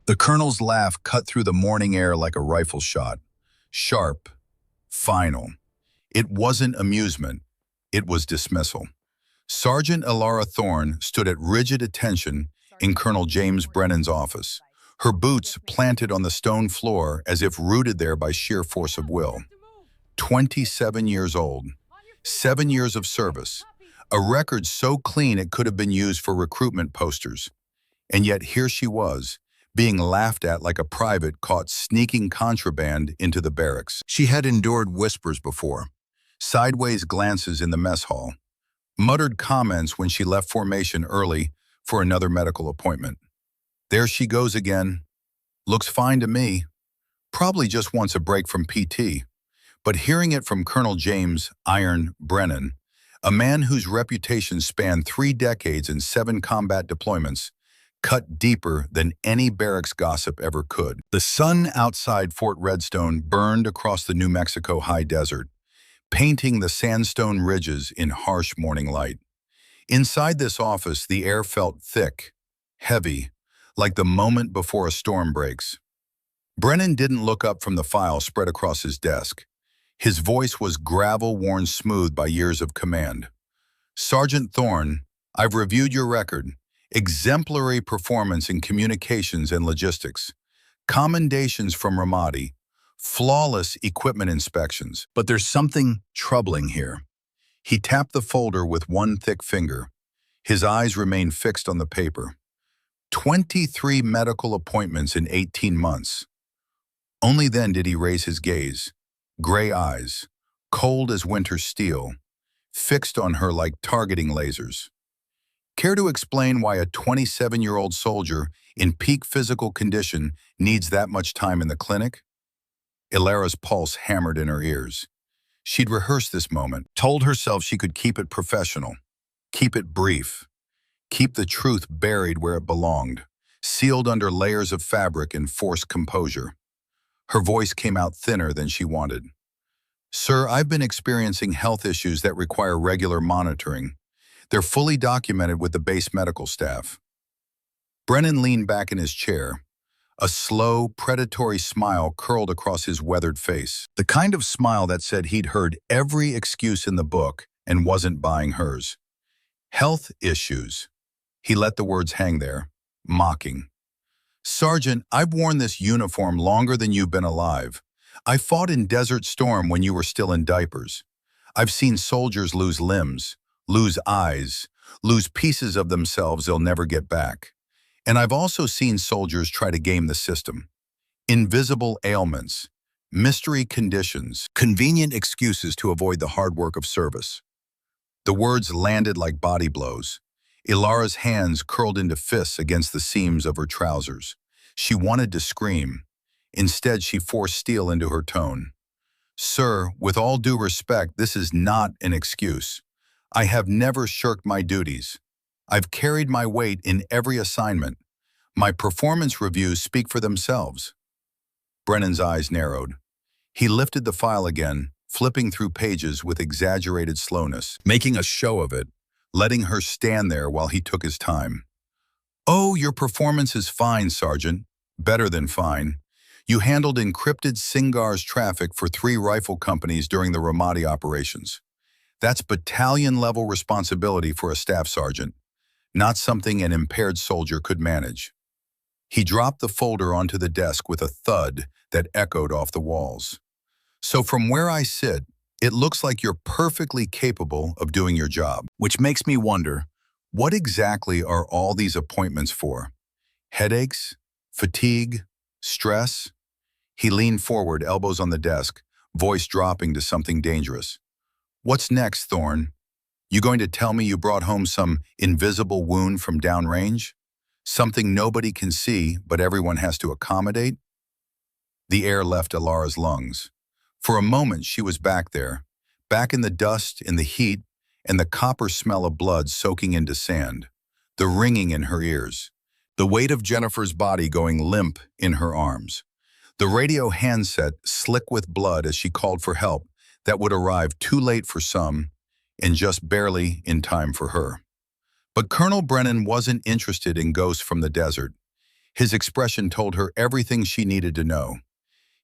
The colonel's laugh cut through the morning air like a rifle shot. Sharp, final. It wasn't amusement, it was dismissal. Sergeant Elara Thorne stood at rigid attention in Colonel James Brennan's office, her boots planted on the stone floor as if rooted there by sheer force of will. 27 years old, 7 years of service, a record so clean it could have been used for recruitment posters. And yet here she was, being laughed at like a private caught sneaking contraband into the barracks. She had endured whispers before, sideways glances in the mess hall, muttered comments when she left formation early for another medical appointment. There she goes again. Looks fine to me. Probably just wants a break from PT. But hearing it from Colonel James "Iron" Brennan, a man whose reputation spanned 3 decades and 7 combat deployments, cut deeper than any barracks gossip ever could. The sun outside Fort Redstone burned across the New Mexico high desert, painting the sandstone ridges in harsh morning light. Inside this office, the air felt thick, heavy, like the moment before a storm breaks. Brennan didn't look up from the file spread across his desk. His voice was gravel worn smooth by years of command. "Sergeant Thorne, I've reviewed your record. Exemplary performance in communications and logistics. Commendations from Ramadi. Flawless equipment inspections. But there's something troubling here." He tapped the folder with one thick finger. His eyes remained fixed on the paper. 23 medical appointments in 18 months. Only then did he raise his gaze. Gray eyes, cold as winter steel, fixed on her like targeting lasers. "Care to explain why a 27-year-old soldier in peak physical condition needs that much time in the clinic?" Elara's pulse hammered in her ears. She'd rehearsed this moment, told herself she could keep it professional, keep it brief, keep the truth buried where it belonged, sealed under layers of fabric and forced composure. Her voice came out thinner than she wanted. "Sir, I've been experiencing health issues that require regular monitoring. They're fully documented with the base medical staff." Brennan leaned back in his chair. A slow, predatory smile curled across his weathered face. The kind of smile that said he'd heard every excuse in the book and wasn't buying hers. "Health issues." He let the words hang there, mocking. "Sergeant, I've worn this uniform longer than you've been alive. I fought in Desert Storm when you were still in diapers. I've seen soldiers lose limbs, lose eyes, lose pieces of themselves they'll never get back. And I've also seen soldiers try to game the system. Invisible ailments, mystery conditions, convenient excuses to avoid the hard work of service." The words landed like body blows. Elara's hands curled into fists against the seams of her trousers. She wanted to scream. Instead, she forced steel into her tone. "Sir, with all due respect, this is not an excuse. I have never shirked my duties. I've carried my weight in every assignment. My performance reviews speak for themselves." Brennan's eyes narrowed. He lifted the file again, flipping through pages with exaggerated slowness, making a show of it, letting her stand there while he took his time. "Oh, your performance is fine, Sergeant. Better than fine. You handled encrypted Singar's traffic for 3 rifle companies during the Ramadi operations. That's battalion-level responsibility for a staff sergeant, not something an impaired soldier could manage." He dropped the folder onto the desk with a thud that echoed off the walls. "So from where I sit, it looks like you're perfectly capable of doing your job. Which makes me wonder, what exactly are all these appointments for? Headaches? Fatigue? Stress?" He leaned forward, elbows on the desk, voice dropping to something dangerous. "What's next, Thorne? You going to tell me you brought home some invisible wound from downrange? Something nobody can see, but everyone has to accommodate?" The air left Elara's lungs. For a moment, she was back there, back in the dust, in the heat, and the copper smell of blood soaking into sand, the ringing in her ears, the weight of Jennifer's body going limp in her arms, the radio handset slick with blood as she called for help that would arrive too late for some and just barely in time for her. But Colonel Brennan wasn't interested in ghosts from the desert. His expression told her everything she needed to know.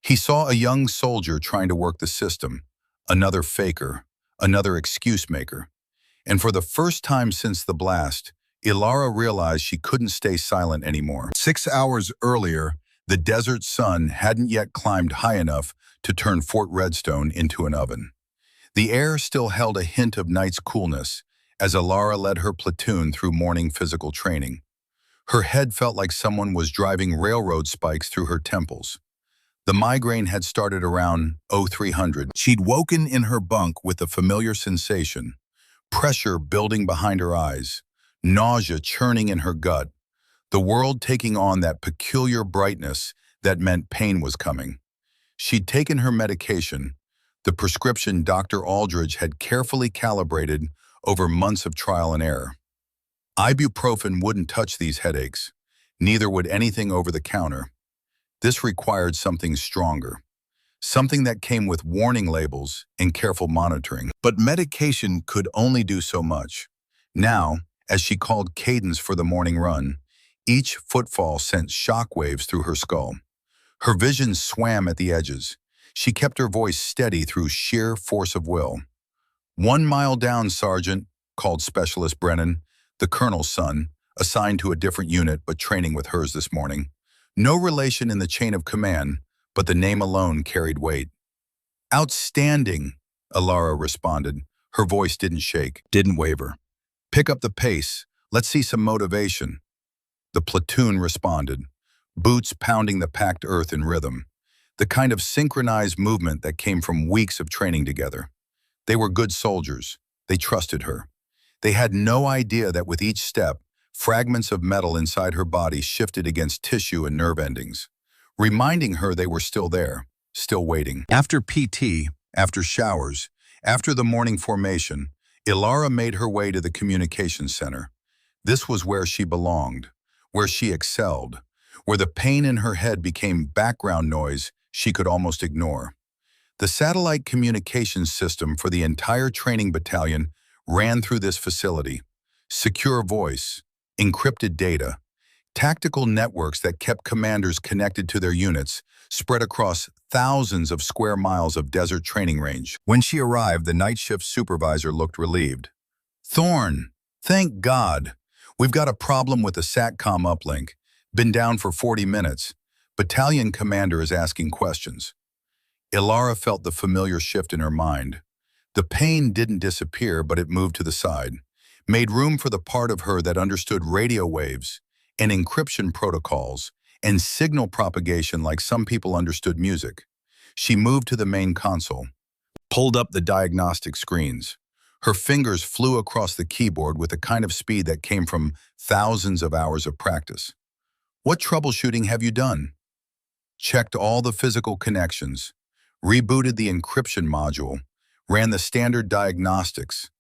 He saw a young soldier trying to work the system, another faker, another excuse maker. And for the first time since the blast, Ilara realized she couldn't stay silent anymore. 6 hours earlier, the desert sun hadn't yet climbed high enough to turn Fort Redstone into an oven. The air still held a hint of night's coolness as Ilara led her platoon through morning physical training. Her head felt like someone was driving railroad spikes through her temples. The migraine had started around 0300. She'd woken in her bunk with a familiar sensation, pressure building behind her eyes, nausea churning in her gut, the world taking on that peculiar brightness that meant pain was coming. She'd taken her medication, the prescription Dr. Aldridge had carefully calibrated over months of trial and error. Ibuprofen wouldn't touch these headaches, neither would anything over the counter. This required something stronger, something that came with warning labels and careful monitoring. But medication could only do so much. Now, as she called cadence for the morning run, each footfall sent shockwaves through her skull. Her vision swam at the edges. She kept her voice steady through sheer force of will. 1 mile down, Sergeant, called Specialist Brennan, the colonel's son, assigned to a different unit but training with hers this morning. No relation in the chain of command, but the name alone carried weight. Outstanding, Ilara responded. Her voice didn't shake, didn't waver. Pick up the pace. Let's see some motivation. The platoon responded, boots pounding the packed earth in rhythm, the kind of synchronized movement that came from weeks of training together. They were good soldiers. They trusted her. They had no idea that with each step, fragments of metal inside her body shifted against tissue and nerve endings, reminding her they were still there, still waiting. After PT, after showers, after the morning formation, Ilara made her way to the communications center. This was where she belonged, where she excelled, where the pain in her head became background noise she could almost ignore. The satellite communications system for the entire training battalion ran through this facility. Secure voice, encrypted data, tactical networks that kept commanders connected to their units spread across thousands of square miles of desert training range. When she arrived, the night shift supervisor looked relieved. Thorne, thank God. We've got a problem with the SATCOM uplink. Been down for 40 minutes. Battalion commander is asking questions. Ilara felt the familiar shift in her mind. The pain didn't disappear, but it moved to the side, made room for the part of her that understood radio waves and encryption protocols and signal propagation like some people understood music. She moved to the main console, pulled up the diagnostic screens. Her fingers flew across the keyboard with a kind of speed that came from thousands of hours of practice. What troubleshooting have you done? Checked all the physical connections, rebooted the encryption module, ran the standard diagnostics.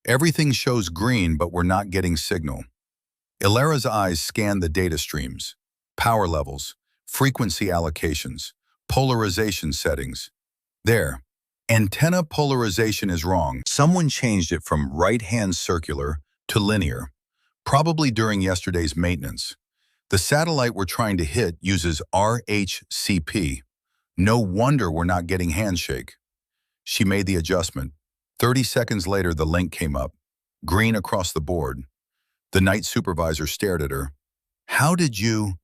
Everything shows green, but we're not getting signal. Ilara's eyes scanned the data streams, power levels, frequency allocations, polarization settings. There, antenna polarization is wrong. Someone changed it from right-hand circular to linear, probably during yesterday's maintenance. The satellite we're trying to hit uses RHCP. No wonder we're not getting handshake. She made the adjustment. 30 seconds later, the link came up, green across the board. The night supervisor stared at her. How did you?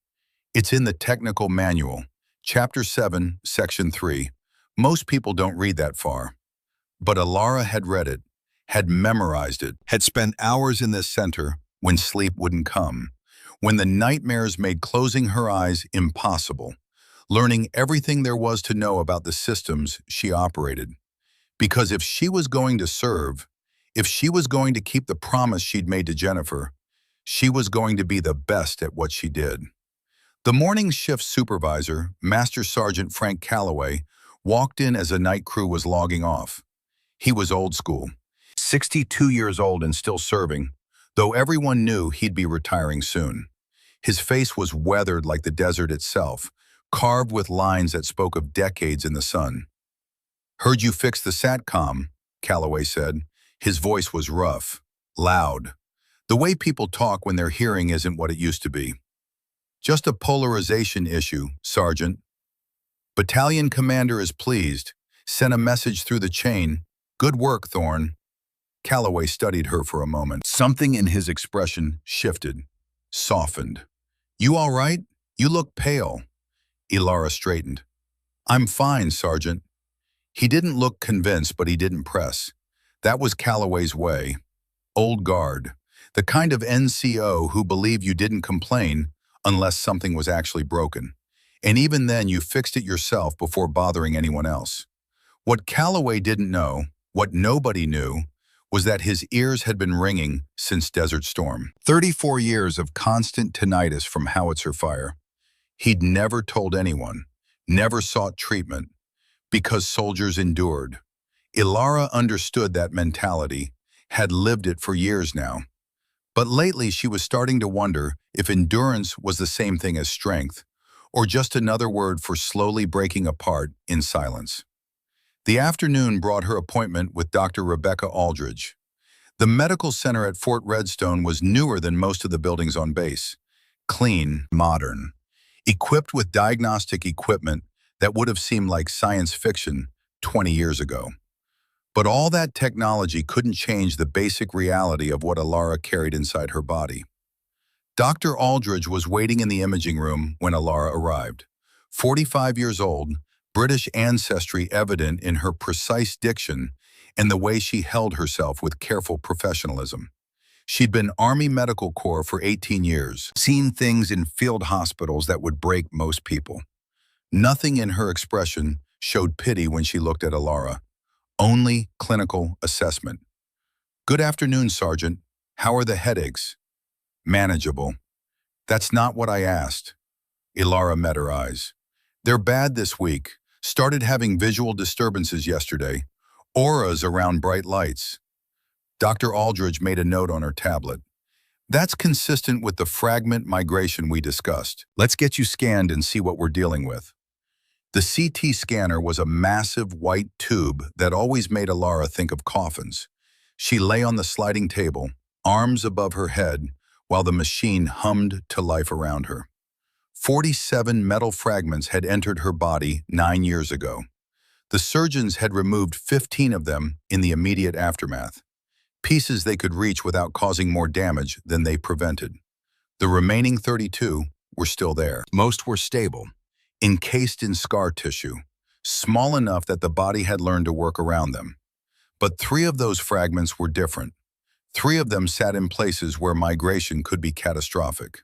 It's in the technical manual, Chapter 7, Section 3. Most people don't read that far. But Ilara had read it, had memorized it, had spent hours in this center when sleep wouldn't come, when the nightmares made closing her eyes impossible, learning everything there was to know about the systems she operated. Because if she was going to serve, if she was going to keep the promise she'd made to Jennifer, she was going to be the best at what she did. The morning shift supervisor, Master Sergeant Frank Calloway, walked in as the night crew was logging off. He was old school, 62 years old and still serving, though everyone knew he'd be retiring soon. His face was weathered like the desert itself, carved with lines that spoke of decades in the sun. Heard you fixed the SATCOM, Calloway said. His voice was rough, loud. The way people talk when their hearing isn't what it used to be. Just a polarization issue, Sergeant. Battalion commander is pleased. Sent a message through the chain. Good work, Thorne. Calloway studied her for a moment. Something in his expression shifted, softened. You all right? You look pale. Ilara straightened. I'm fine, Sergeant. He didn't look convinced, but he didn't press. That was Calloway's way. Old guard. The kind of NCO who believed you didn't complain unless something was actually broken. And even then, you fixed it yourself before bothering anyone else. What Calloway didn't know, what nobody knew, was that his ears had been ringing since Desert Storm. 34 years of constant tinnitus from howitzer fire. He'd never told anyone, never sought treatment, because soldiers endured. Ilara understood that mentality, had lived it for years now. But lately she was starting to wonder if endurance was the same thing as strength, or just another word for slowly breaking apart in silence. The afternoon brought her appointment with Dr. Rebecca Aldridge. The medical center at Fort Redstone was newer than most of the buildings on base. Clean, modern, equipped with diagnostic equipment that would have seemed like science fiction 20 years ago. But all that technology couldn't change the basic reality of what Ilara carried inside her body. Dr. Aldridge was waiting in the imaging room when Ilara arrived. 45 years old, British ancestry evident in her precise diction and the way she held herself with careful professionalism. She'd been Army Medical Corps for 18 years, seen things in field hospitals that would break most people. Nothing in her expression showed pity when she looked at Ilara. Only clinical assessment. Good afternoon, Sergeant. How are the headaches? Manageable. That's not what I asked. Ilara met her eyes. They're bad this week. Started having visual disturbances yesterday. Auras around bright lights. Dr. Aldridge made a note on her tablet. That's consistent with the fragment migration we discussed. Let's get you scanned and see what we're dealing with. The CT scanner was a massive white tube that always made Ilara think of coffins. She lay on the sliding table, arms above her head, while the machine hummed to life around her. 47 metal fragments had entered her body 9 years ago. The surgeons had removed 15 of them in the immediate aftermath, pieces they could reach without causing more damage than they prevented. The remaining 32 were still there. Most were stable, encased in scar tissue, small enough that the body had learned to work around them. But 3 of those fragments were different. 3 of them sat in places where migration could be catastrophic.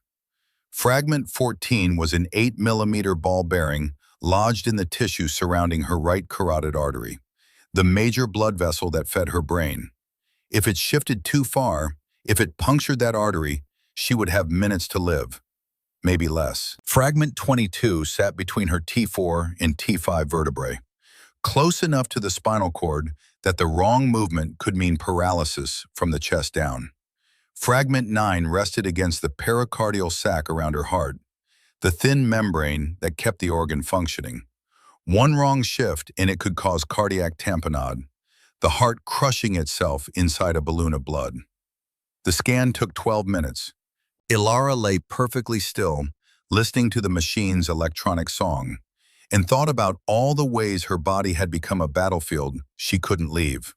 Fragment 14 was an 8-millimeter ball bearing lodged in the tissue surrounding her right carotid artery, the major blood vessel that fed her brain. If it shifted too far, if it punctured that artery, she would have minutes to live, maybe less. Fragment 22 sat between her T4 and T5 vertebrae, close enough to the spinal cord that the wrong movement could mean paralysis from the chest down. Fragment 9 rested against the pericardial sac around her heart, the thin membrane that kept the organ functioning. One wrong shift and it could cause cardiac tamponade, the heart crushing itself inside a balloon of blood. The scan took 12 minutes. Ilara lay perfectly still, listening to the machine's electronic song, and thought about all the ways her body had become a battlefield she couldn't leave.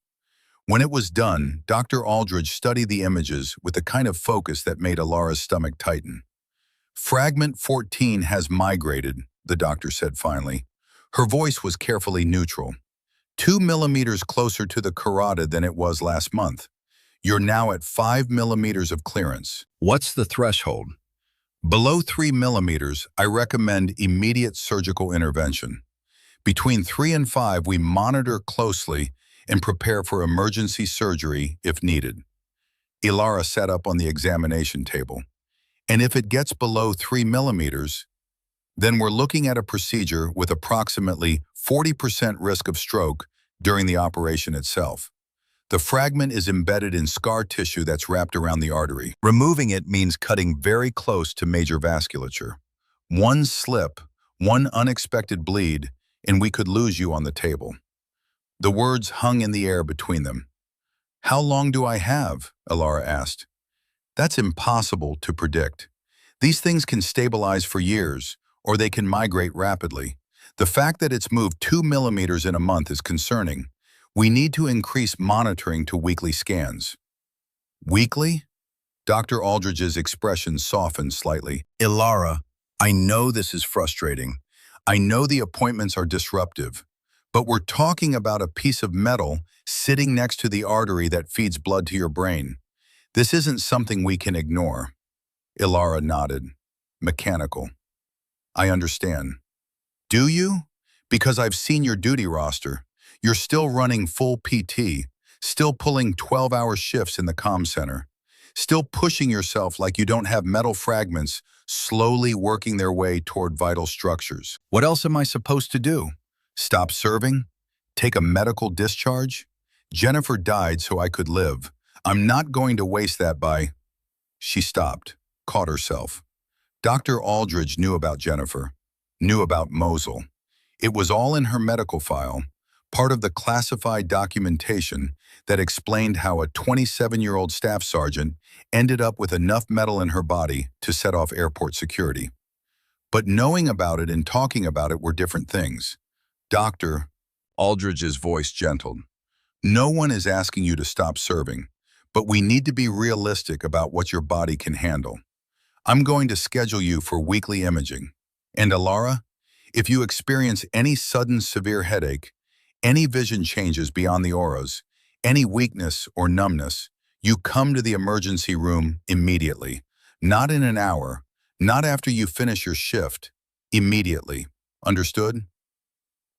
When it was done, Dr. Aldridge studied the images with the kind of focus that made Ilara's stomach tighten. Fragment 14 has migrated, the doctor said finally. Her voice was carefully neutral. 2 millimeters closer to the carotid than it was last month. You're now at 5 millimeters of clearance. What's the threshold? Below 3 millimeters, I recommend immediate surgical intervention. Between 3 and 5, we monitor closely and prepare for emergency surgery if needed. Ilara sat up on the examination table. And if it gets below 3 millimeters, then we're looking at a procedure with approximately 40% risk of stroke during the operation itself. The fragment is embedded in scar tissue that's wrapped around the artery. Removing it means cutting very close to major vasculature. One slip, one unexpected bleed, and we could lose you on the table. The words hung in the air between them. How long do I have? Ilara asked. That's impossible to predict. These things can stabilize for years, or they can migrate rapidly. The fact that it's moved 2 millimeters in a month is concerning. We need to increase monitoring to weekly scans. Weekly? Dr. Aldridge's expression softened slightly. Ilara, I know this is frustrating. I know the appointments are disruptive, but we're talking about a piece of metal sitting next to the artery that feeds blood to your brain. This isn't something we can ignore. Ilara nodded. Mechanical. I understand. Do you? Because I've seen your duty roster. You're still running full PT, still pulling 12-hour shifts in the comm center, still pushing yourself like you don't have metal fragments slowly working their way toward vital structures. What else am I supposed to do? Stop serving? Take a medical discharge? Jennifer died so I could live. I'm not going to waste that by... She stopped, caught herself. Dr. Aldridge knew about Jennifer, knew about Mosul. It was all in her medical file, part of the classified documentation that explained how a 27-year-old staff sergeant ended up with enough metal in her body to set off airport security. But knowing about it and talking about it were different things. Dr. Aldridge's voice gentled. No one is asking you to stop serving, but we need to be realistic about what your body can handle. I'm going to schedule you for weekly imaging. And Ilara, if you experience any sudden severe headache, any vision changes beyond the auras, any weakness or numbness, you come to the emergency room immediately. Not in an hour, not after you finish your shift, immediately. Understood?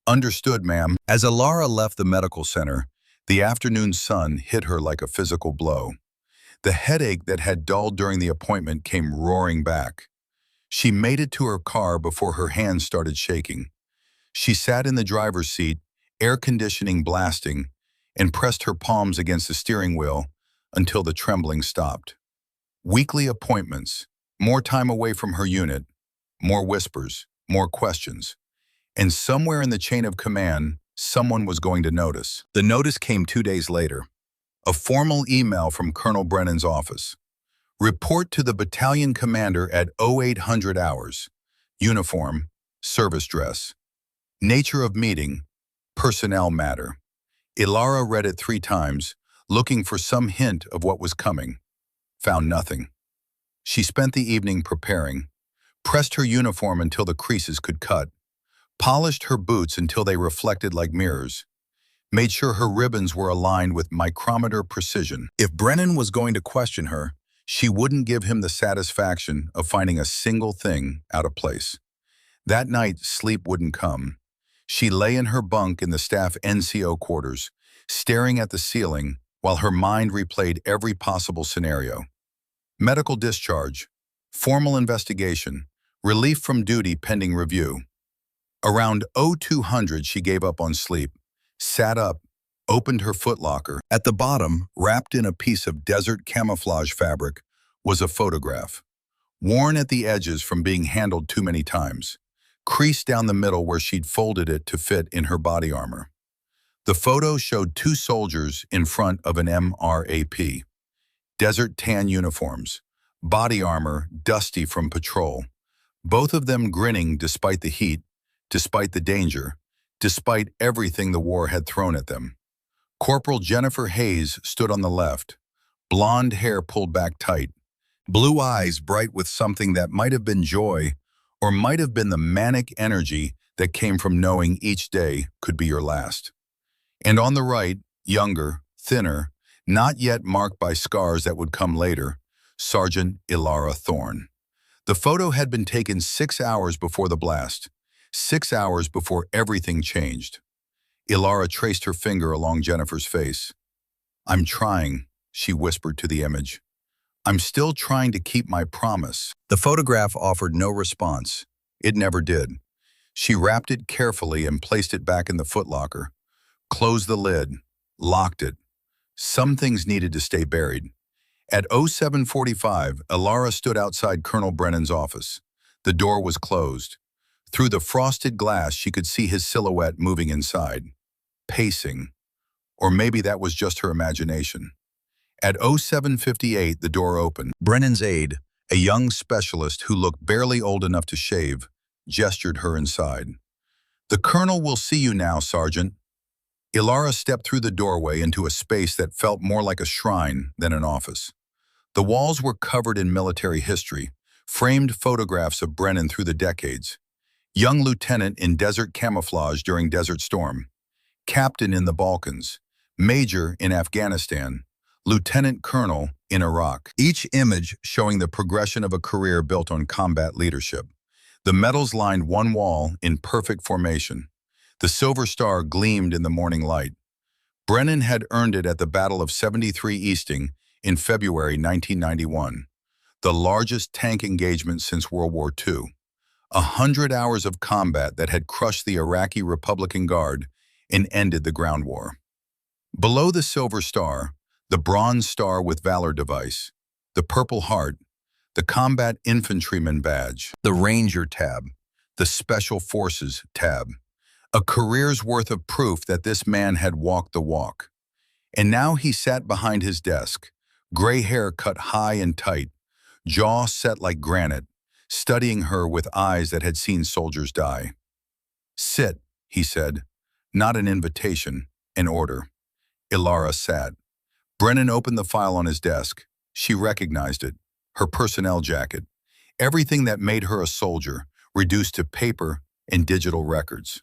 Understood, ma'am. As Ilara left the medical center, the afternoon sun hit her like a physical blow. The headache that had dulled during the appointment came roaring back. She made it to her car before her hands started shaking. She sat in the driver's seat, air conditioning blasting, and pressed her palms against the steering wheel until the trembling stopped. Weekly appointments, more time away from her unit, more whispers, more questions. And somewhere in the chain of command, someone was going to notice. The notice came 2 days later. A formal email from Colonel Brennan's office. Report to the battalion commander at 0800 hours. Uniform, service dress. Nature of meeting, personnel matter. Ilara read it 3 times, looking for some hint of what was coming. Found nothing. She spent the evening preparing, pressed her uniform until the creases could cut, polished her boots until they reflected like mirrors, made sure her ribbons were aligned with micrometer precision. If Brennan was going to question her, she wouldn't give him the satisfaction of finding a single thing out of place. That night, sleep wouldn't come. She lay in her bunk in the staff NCO quarters, staring at the ceiling while her mind replayed every possible scenario. Medical discharge, formal investigation, relief from duty pending review. Around 0200, she gave up on sleep, sat up, opened her footlocker. At the bottom, wrapped in a piece of desert camouflage fabric, was a photograph. Worn at the edges from being handled too many times, creased down the middle where she'd folded it to fit in her body armor. The photo showed 2 soldiers in front of an MRAP. Desert tan uniforms, body armor dusty from patrol. Both of them grinning despite the heat, despite the danger, despite everything the war had thrown at them. Corporal Jennifer Hayes stood on the left, blonde hair pulled back tight, blue eyes bright with something that might have been joy or might have been the manic energy that came from knowing each day could be your last. And on the right, younger, thinner, not yet marked by scars that would come later, Sergeant Ilara Thorne. The photo had been taken 6 hours before the blast, 6 hours before everything changed. Ilara traced her finger along Jennifer's face. I'm trying, she whispered to the image. I'm still trying to keep my promise. The photograph offered no response. It never did. She wrapped it carefully and placed it back in the footlocker, closed the lid, locked it. Some things needed to stay buried. At 0745, Ilara stood outside Colonel Brennan's office. The door was closed. Through the frosted glass, she could see his silhouette moving inside, pacing. Or maybe that was just her imagination. At 0758, the door opened. Brennan's aide, A young specialist who looked barely old enough to shave gestured her inside. "The colonel will see you now, Sergeant." Ilara stepped through the doorway into a space that felt more like a shrine than an office. The walls were covered in military history, framed photographs of Brennan through the decades. Young lieutenant in desert camouflage during Desert Storm, captain in the Balkans, major in Afghanistan, lieutenant colonel in Iraq. Each image showing the progression of a career built on combat leadership. The medals lined one wall in perfect formation. The silver star gleamed in the morning light. Brennan had earned it at the Battle of 73 Easting in February 1991, the largest tank engagement since World War II. 100 hours of combat that had crushed the Iraqi Republican Guard and ended the ground war. Below the silver star, the bronze star with Valor device, the Purple Heart, the Combat Infantryman badge, the Ranger tab, the Special Forces tab. A career's worth of proof that this man had walked the walk. And now he sat behind his desk, gray hair cut high and tight, jaw set like granite, studying her with eyes that had seen soldiers die. "Sit," he said, not an invitation, an order. Ilara sat. Brennan opened the file on his desk. She recognized it, her personnel jacket, everything that made her a soldier, reduced to paper and digital records.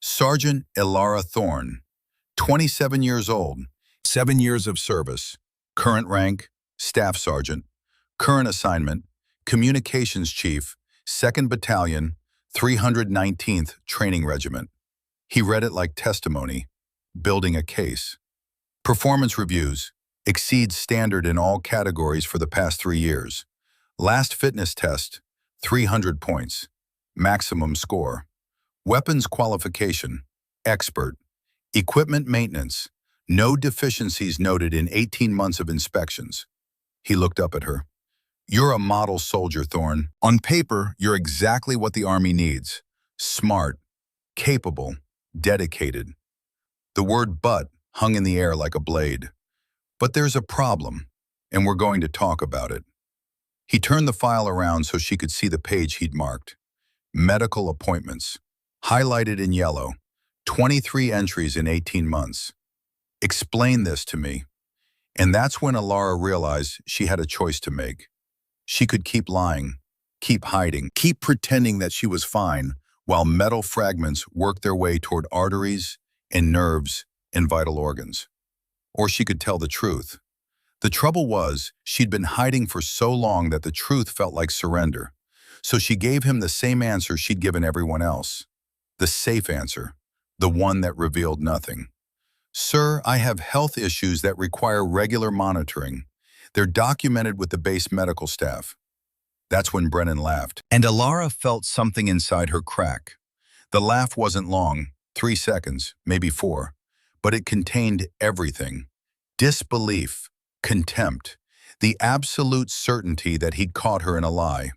Sergeant Ilara Thorne, 27 years old, 7 years of service, current rank, Staff Sergeant, current assignment, Communications Chief, 2nd Battalion, 319th Training Regiment. He read it like testimony, building a case. Performance reviews, exceeds standard in all categories for the past 3 years. Last fitness test, 300 points, maximum score. Weapons qualification, expert. Equipment maintenance, no deficiencies noted in 18 months of inspections. He looked up at her. "You're a model soldier, Thorne. On paper, you're exactly what the Army needs. Smart, capable, dedicated." The word "but" hung in the air like a blade. "But there's a problem, and we're going to talk about it." He turned the file around so she could see the page he'd marked. Medical appointments, highlighted in yellow, 23 entries in 18 months. "Explain this to me." And that's when Ilara realized she had a choice to make. She could keep lying, keep hiding, keep pretending that she was fine, while metal fragments worked their way toward arteries and nerves and vital organs. Or she could tell the truth. The trouble was, she'd been hiding for so long that the truth felt like surrender. So she gave him the same answer she'd given everyone else. The safe answer, the one that revealed nothing. "Sir, I have health issues that require regular monitoring. They're documented with the base medical staff." That's when Brennan laughed. And Ilara felt something inside her crack. The laugh wasn't long, 3 seconds, maybe 4, but it contained everything. Disbelief, contempt, the absolute certainty that he'd caught her in a lie.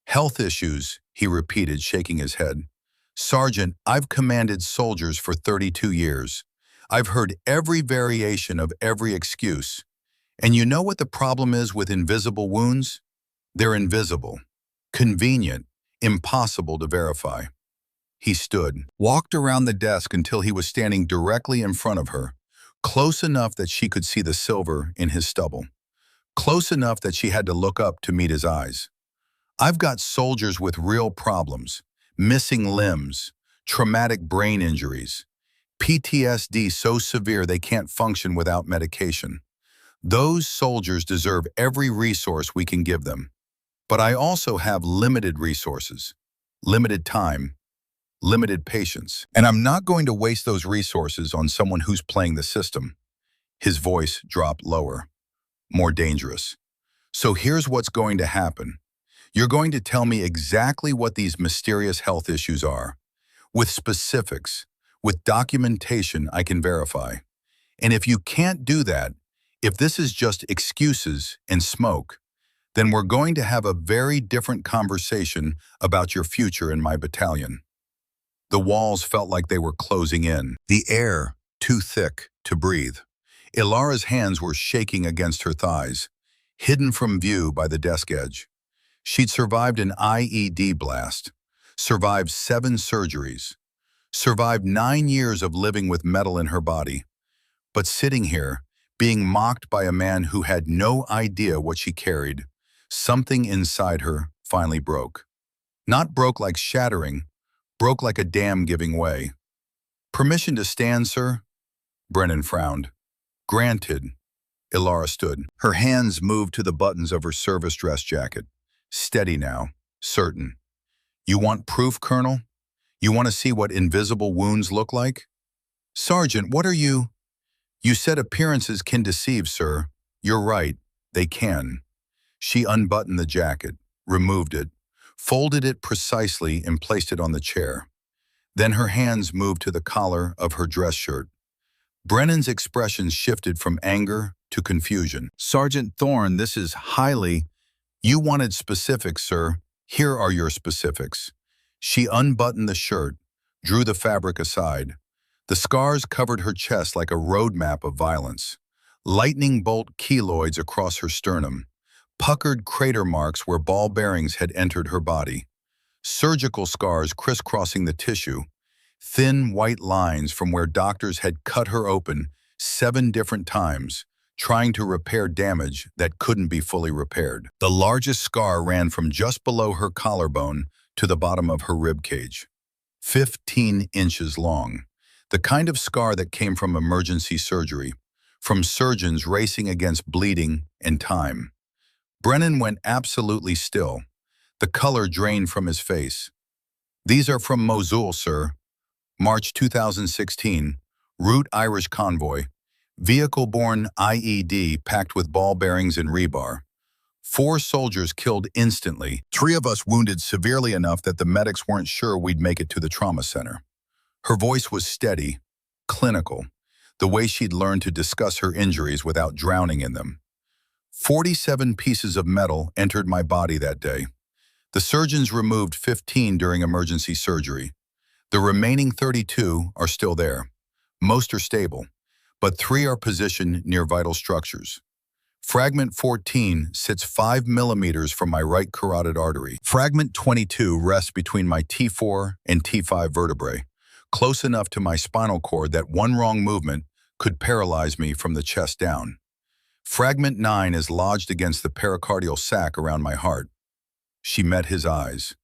"Health issues," he repeated, shaking his head. "Sergeant, I've commanded soldiers for 32 years. I've heard every variation of every excuse. And you know what the problem is with invisible wounds? They're invisible, convenient, impossible to verify." He stood, walked around the desk until he was standing directly in front of her, close enough that she could see the silver in his stubble, close enough that she had to look up to meet his eyes. "I've got soldiers with real problems, missing limbs, traumatic brain injuries, PTSD so severe they can't function without medication. Those soldiers deserve every resource we can give them. But I also have limited resources, limited time, limited patience. And I'm not going to waste those resources on someone who's playing the system." His voice dropped lower, more dangerous. "So here's what's going to happen. You're going to tell me exactly what these mysterious health issues are, with specifics, with documentation I can verify. And if you can't do that, if this is just excuses and smoke, then we're going to have a very different conversation about your future in my battalion." The walls felt like they were closing in, the air too thick to breathe. Ilara's hands were shaking against her thighs. hidden from view by the desk edge. She'd survived an IED blast, survived 7 surgeries, survived 9 years of living with metal in her body, but sitting here, being mocked by a man who had no idea what she carried, something inside her finally broke. Not broke like shattering, broke like a dam giving way. "Permission to stand, sir?" Brennan frowned. "Granted." Ilara stood. Her hands moved to the buttons of her service dress jacket. Steady now, certain. "You want proof, Colonel? You want to see what invisible wounds look like?" "Sergeant, what are you—" "You said appearances can deceive, sir. You're right, they can." She unbuttoned the jacket, removed it, folded it precisely and placed it on the chair. Then her hands moved to the collar of her dress shirt. Brennan's expression shifted from anger to confusion. "Sergeant Thorne, this is highly—" "You wanted specifics, sir. Here are your specifics." She unbuttoned the shirt, drew the fabric aside. The scars covered her chest like a roadmap of violence. Lightning bolt keloids across her sternum. Puckered crater marks where ball bearings had entered her body. Surgical scars crisscrossing the tissue. Thin white lines from where doctors had cut her open 7 different times, trying to repair damage that couldn't be fully repaired. The largest scar ran from just below her collarbone to the bottom of her rib cage. 15 inches long. The kind of scar that came from emergency surgery, from surgeons racing against bleeding and time. Brennan went absolutely still. The color drained from his face. "These are from Mosul, sir. March 2016, route Irish convoy. Vehicle-borne IED packed with ball bearings and rebar. 4 soldiers killed instantly. 3 of us wounded severely enough that the medics weren't sure we'd make it to the trauma center." Her voice was steady, clinical, the way she'd learned to discuss her injuries without drowning in them. 47 pieces of metal entered my body that day. The surgeons removed 15 during emergency surgery. The remaining 32 are still there. Most are stable, but 3 are positioned near vital structures. Fragment 14 sits 5 millimeters from my right carotid artery. Fragment 22 rests between my T4 and T5 vertebrae, close enough to my spinal cord that one wrong movement could paralyze me from the chest down. Fragment 9 is lodged against the pericardial sac around my heart. She met his eyes.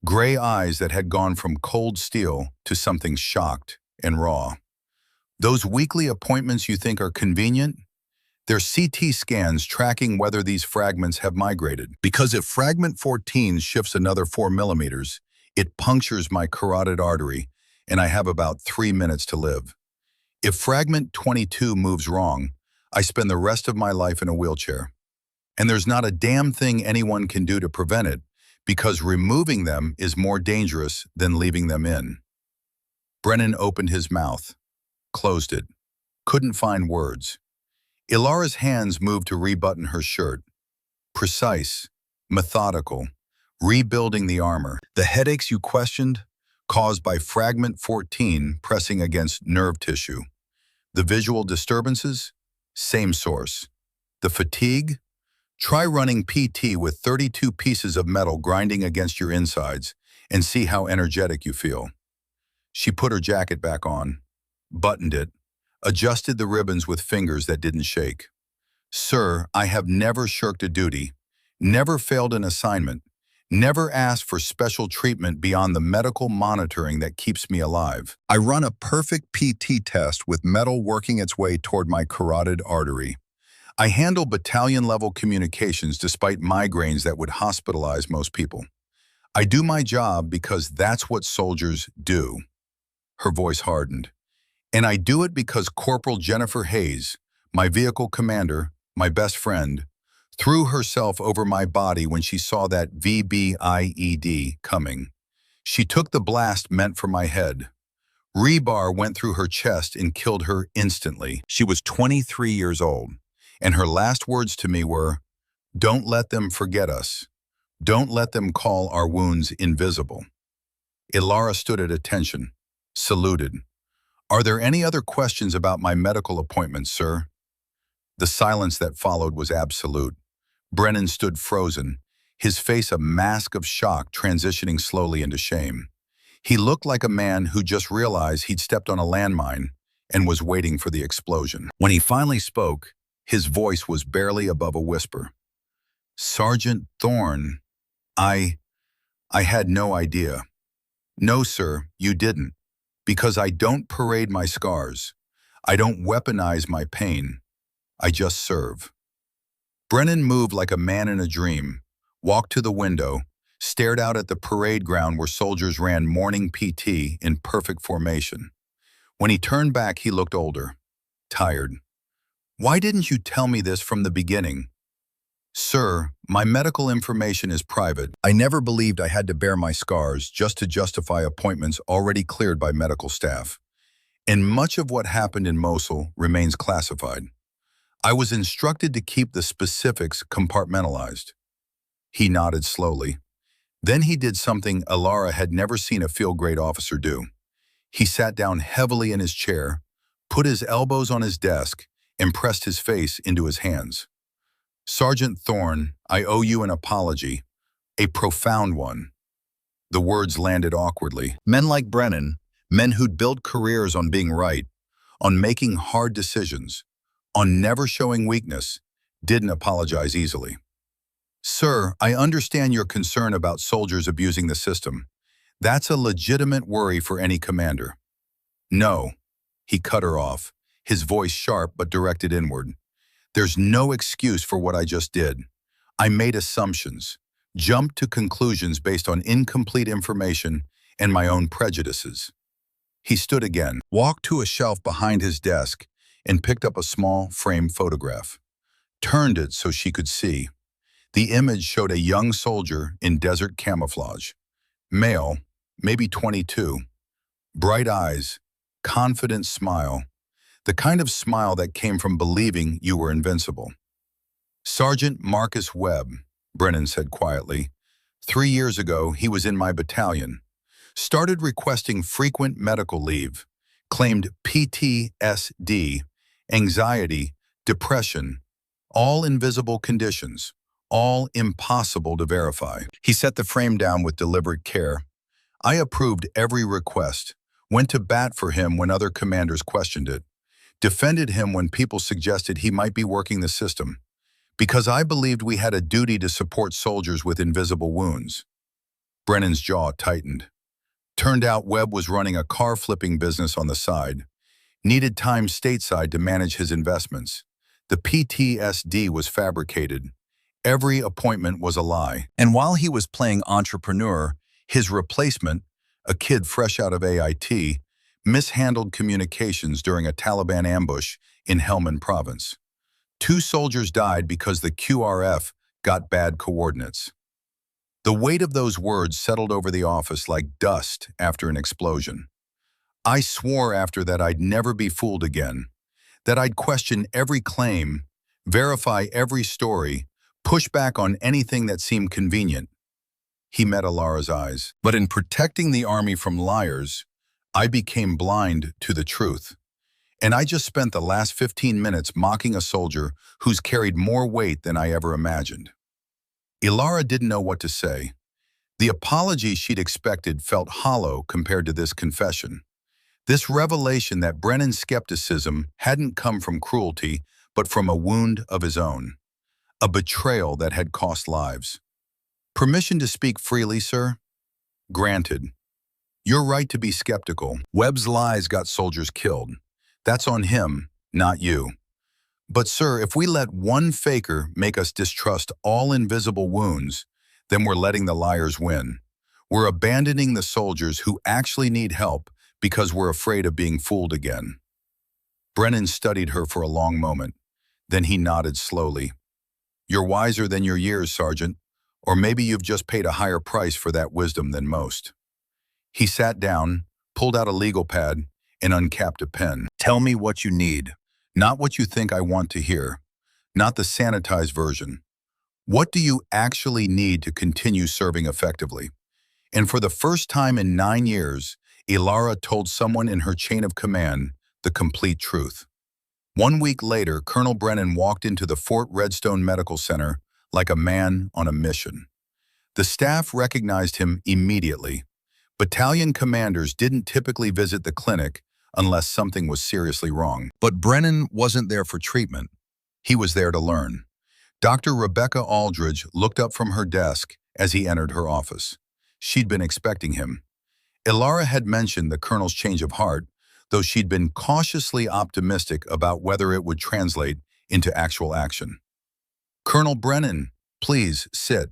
Gray eyes that had gone from cold steel to something shocked and raw. "Those weekly appointments you think are convenient? They're CT scans tracking whether these fragments have migrated. Because if fragment 14 shifts another 4 millimeters, it punctures my carotid artery, and I have about 3 minutes to live. If fragment 22 moves wrong, I spend the rest of my life in a wheelchair. And there's not a damn thing anyone can do to prevent it, because removing them is more dangerous than leaving them in." Brennan opened his mouth, closed it, couldn't find words. Ilara's hands moved to rebutton her shirt. Precise, methodical, rebuilding the armor. "The headaches you questioned, caused by fragment 14 pressing against nerve tissue. The visual disturbances, same source. The fatigue? Try running PT with 32 pieces of metal grinding against your insides and see how energetic you feel." She put her jacket back on, buttoned it, adjusted the ribbons with fingers that didn't shake. "Sir, I have never shirked a duty, never failed an assignment, never asked for special treatment beyond the medical monitoring that keeps me alive. I run a perfect PT test with metal working its way toward my carotid artery. I handle battalion-level communications despite migraines that would hospitalize most people. I do my job because that's what soldiers do." Her voice hardened. "And I do it because Corporal Jennifer Hayes, my vehicle commander, my best friend, threw herself over my body when she saw that VBIED coming. She took the blast meant for my head. Rebar went through her chest and killed her instantly. She was 23 years old, and her last words to me were, 'Don't let them forget us. Don't let them call our wounds invisible.'" Ilara stood at attention, saluted. "Are there any other questions about my medical appointment, sir?" The silence that followed was absolute. Brennan stood frozen, his face a mask of shock transitioning slowly into shame. He looked like a man who just realized he'd stepped on a landmine and was waiting for the explosion. When he finally spoke, his voice was barely above a whisper. "Sergeant Thorne, I had no idea." "No, sir, you didn't. Because I don't parade my scars. I don't weaponize my pain. I just serve." Brennan moved like a man in a dream, walked to the window, stared out at the parade ground where soldiers ran morning PT in perfect formation. When he turned back, he looked older, tired. "Why didn't you tell me this from the beginning?" "Sir, my medical information is private. I never believed I had to bear my scars just to justify appointments already cleared by medical staff. And much of what happened in Mosul remains classified. I was instructed to keep the specifics compartmentalized." He nodded slowly. Then he did something Alara had never seen a field-grade officer do. He sat down heavily in his chair, put his elbows on his desk, and pressed his face into his hands. "Sergeant Thorne, I owe you an apology, a profound one." The words landed awkwardly. Men like Brennan, men who'd built careers on being right, on making hard decisions, on never showing weakness, didn't apologize easily. "Sir, I understand your concern about soldiers abusing the system. That's a legitimate worry for any commander." "No," he cut her off, his voice sharp but directed inward. "There's no excuse for what I just did. I made assumptions, jumped to conclusions based on incomplete information and my own prejudices." He stood again, walked to a shelf behind his desk, and picked up a small framed photograph. Turned it so she could see. The image showed a young soldier in desert camouflage. Male, maybe 22. Bright eyes, confident smile. The kind of smile that came from believing you were invincible. "Sergeant Marcus Webb," Brennan said quietly. 3 years ago, he was in my battalion. Started requesting frequent medical leave. Claimed PTSD, anxiety, depression, all invisible conditions, all impossible to verify. He set the frame down with deliberate care. I approved every request, went to bat for him when other commanders questioned it, defended him when people suggested he might be working the system, because I believed we had a duty to support soldiers with invisible wounds. Brennan's jaw tightened. Turned out Webb was running a car-flipping business on the side, needed time stateside to manage his investments. The PTSD was fabricated. Every appointment was a lie. And while he was playing entrepreneur, his replacement, a kid fresh out of AIT, mishandled communications during a Taliban ambush in Helmand province. 2 soldiers died because the QRF got bad coordinates. The weight of those words settled over the office like dust after an explosion. I swore after that I'd never be fooled again, that I'd question every claim, verify every story, push back on anything that seemed convenient. He met Alara's eyes. But in protecting the army from liars, I became blind to the truth. And I just spent the last 15 minutes mocking a soldier who's carried more weight than I ever imagined. Alara didn't know what to say. The apology she'd expected felt hollow compared to this confession. This revelation that Brennan's skepticism hadn't come from cruelty, but from a wound of his own. A betrayal that had cost lives. "Permission to speak freely, sir?" "Granted. You're right to be skeptical. Webb's lies got soldiers killed. That's on him, not you. But sir, if we let one faker make us distrust all invisible wounds, then we're letting the liars win. We're abandoning the soldiers who actually need help because we're afraid of being fooled again." Brennan studied her for a long moment. Then he nodded slowly. "You're wiser than your years, Sergeant, or maybe you've just paid a higher price for that wisdom than most." He sat down, pulled out a legal pad, and uncapped a pen. "Tell me what you need, not what you think I want to hear, not the sanitized version. What do you actually need to continue serving effectively?" And for the first time in 9 years, Alara told someone in her chain of command the complete truth. 1 week later, Colonel Brennan walked into the Fort Redstone Medical Center like a man on a mission. The staff recognized him immediately. Battalion commanders didn't typically visit the clinic unless something was seriously wrong. But Brennan wasn't there for treatment. He was there to learn. Dr. Rebecca Aldridge looked up from her desk as he entered her office. She'd been expecting him. Ilara had mentioned the colonel's change of heart, though she'd been cautiously optimistic about whether it would translate into actual action. "Colonel Brennan, please sit."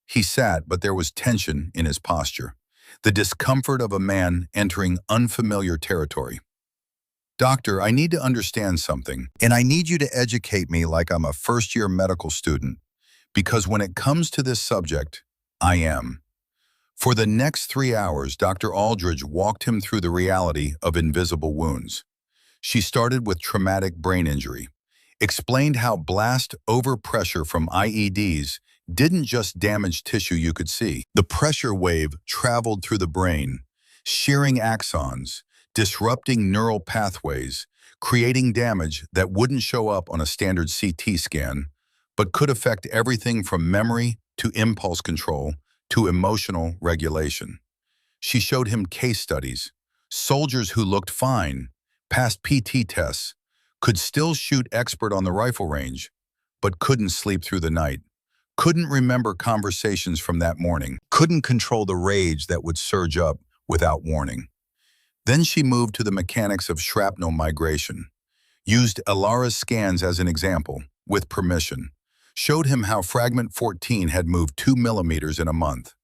He sat, but there was tension in his posture, the discomfort of a man entering unfamiliar territory. "Doctor, I need to understand something, and I need you to educate me like I'm a first-year medical student, because when it comes to this subject, I am." For the next 3 hours, Dr. Aldridge walked him through the reality of invisible wounds. She started with traumatic brain injury, explained how blast overpressure from IEDs didn't just damage tissue you could see. The pressure wave traveled through the brain, shearing axons, disrupting neural pathways, creating damage that wouldn't show up on a standard CT scan, but could affect everything from memory to impulse control to emotional regulation. She showed him case studies, soldiers who looked fine, passed PT tests, could still shoot expert on the rifle range, but couldn't sleep through the night, couldn't remember conversations from that morning, couldn't control the rage that would surge up without warning. Then she moved to the mechanics of shrapnel migration, used Ilara's scans as an example, with permission, showed him how fragment 14 had moved 2 millimeters in a month,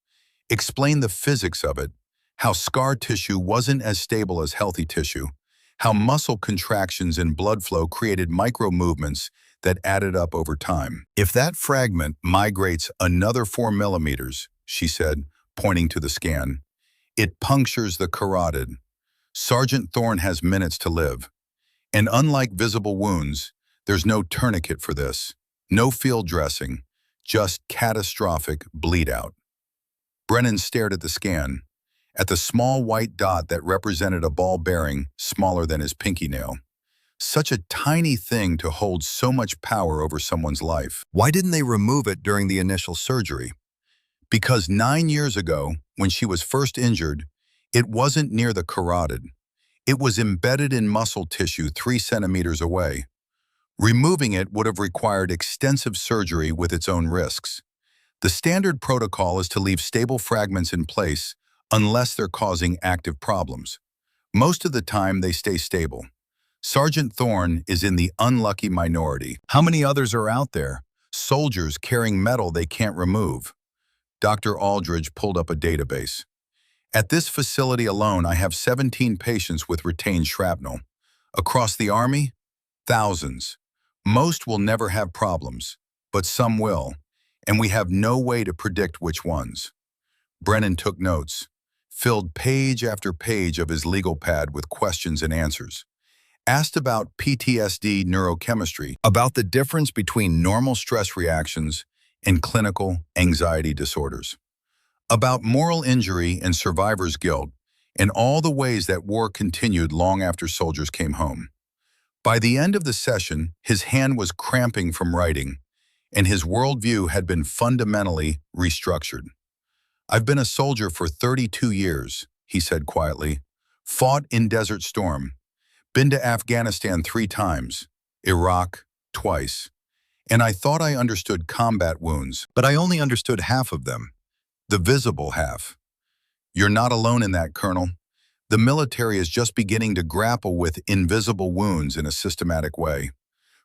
explained the physics of it, how scar tissue wasn't as stable as healthy tissue, how muscle contractions and blood flow created micro-movements that added up over time. "If that fragment migrates another 4 millimeters, she said, pointing to the scan, it punctures the carotid. Sergeant Thorne has minutes to live. And unlike visible wounds, there's no tourniquet for this, no field dressing, just catastrophic bleed out." Brennan stared at the scan, at the small white dot that represented a ball bearing smaller than his pinky nail. Such a tiny thing to hold so much power over someone's life. Why didn't they remove it during the initial surgery? Because 9 years ago, when she was first injured, it wasn't near the carotid. It was embedded in muscle tissue 3 centimeters away. Removing it would have required extensive surgery with its own risks. The standard protocol is to leave stable fragments in place unless they're causing active problems. Most of the time, they stay stable. Sergeant Thorne is in the unlucky minority. How many others are out there? Soldiers carrying metal they can't remove. Dr. Aldridge pulled up a database. "At this facility alone, I have 17 patients with retained shrapnel. Across the Army, thousands. Most will never have problems, but some will, and we have no way to predict which ones." Brennan took notes, filled page after page of his legal pad with questions and answers. Asked about PTSD neurochemistry, about the difference between normal stress reactions and clinical anxiety disorders, about moral injury and survivor's guilt, and all the ways that war continued long after soldiers came home. By the end of the session, his hand was cramping from writing, and his worldview had been fundamentally restructured. "I've been a soldier for 32 years, he said quietly, "fought in Desert Storm, been to Afghanistan 3 times, Iraq twice, and I thought I understood combat wounds, but I only understood half of them, the visible half. You're not alone in that, Colonel. The military is just beginning to grapple with invisible wounds in a systematic way.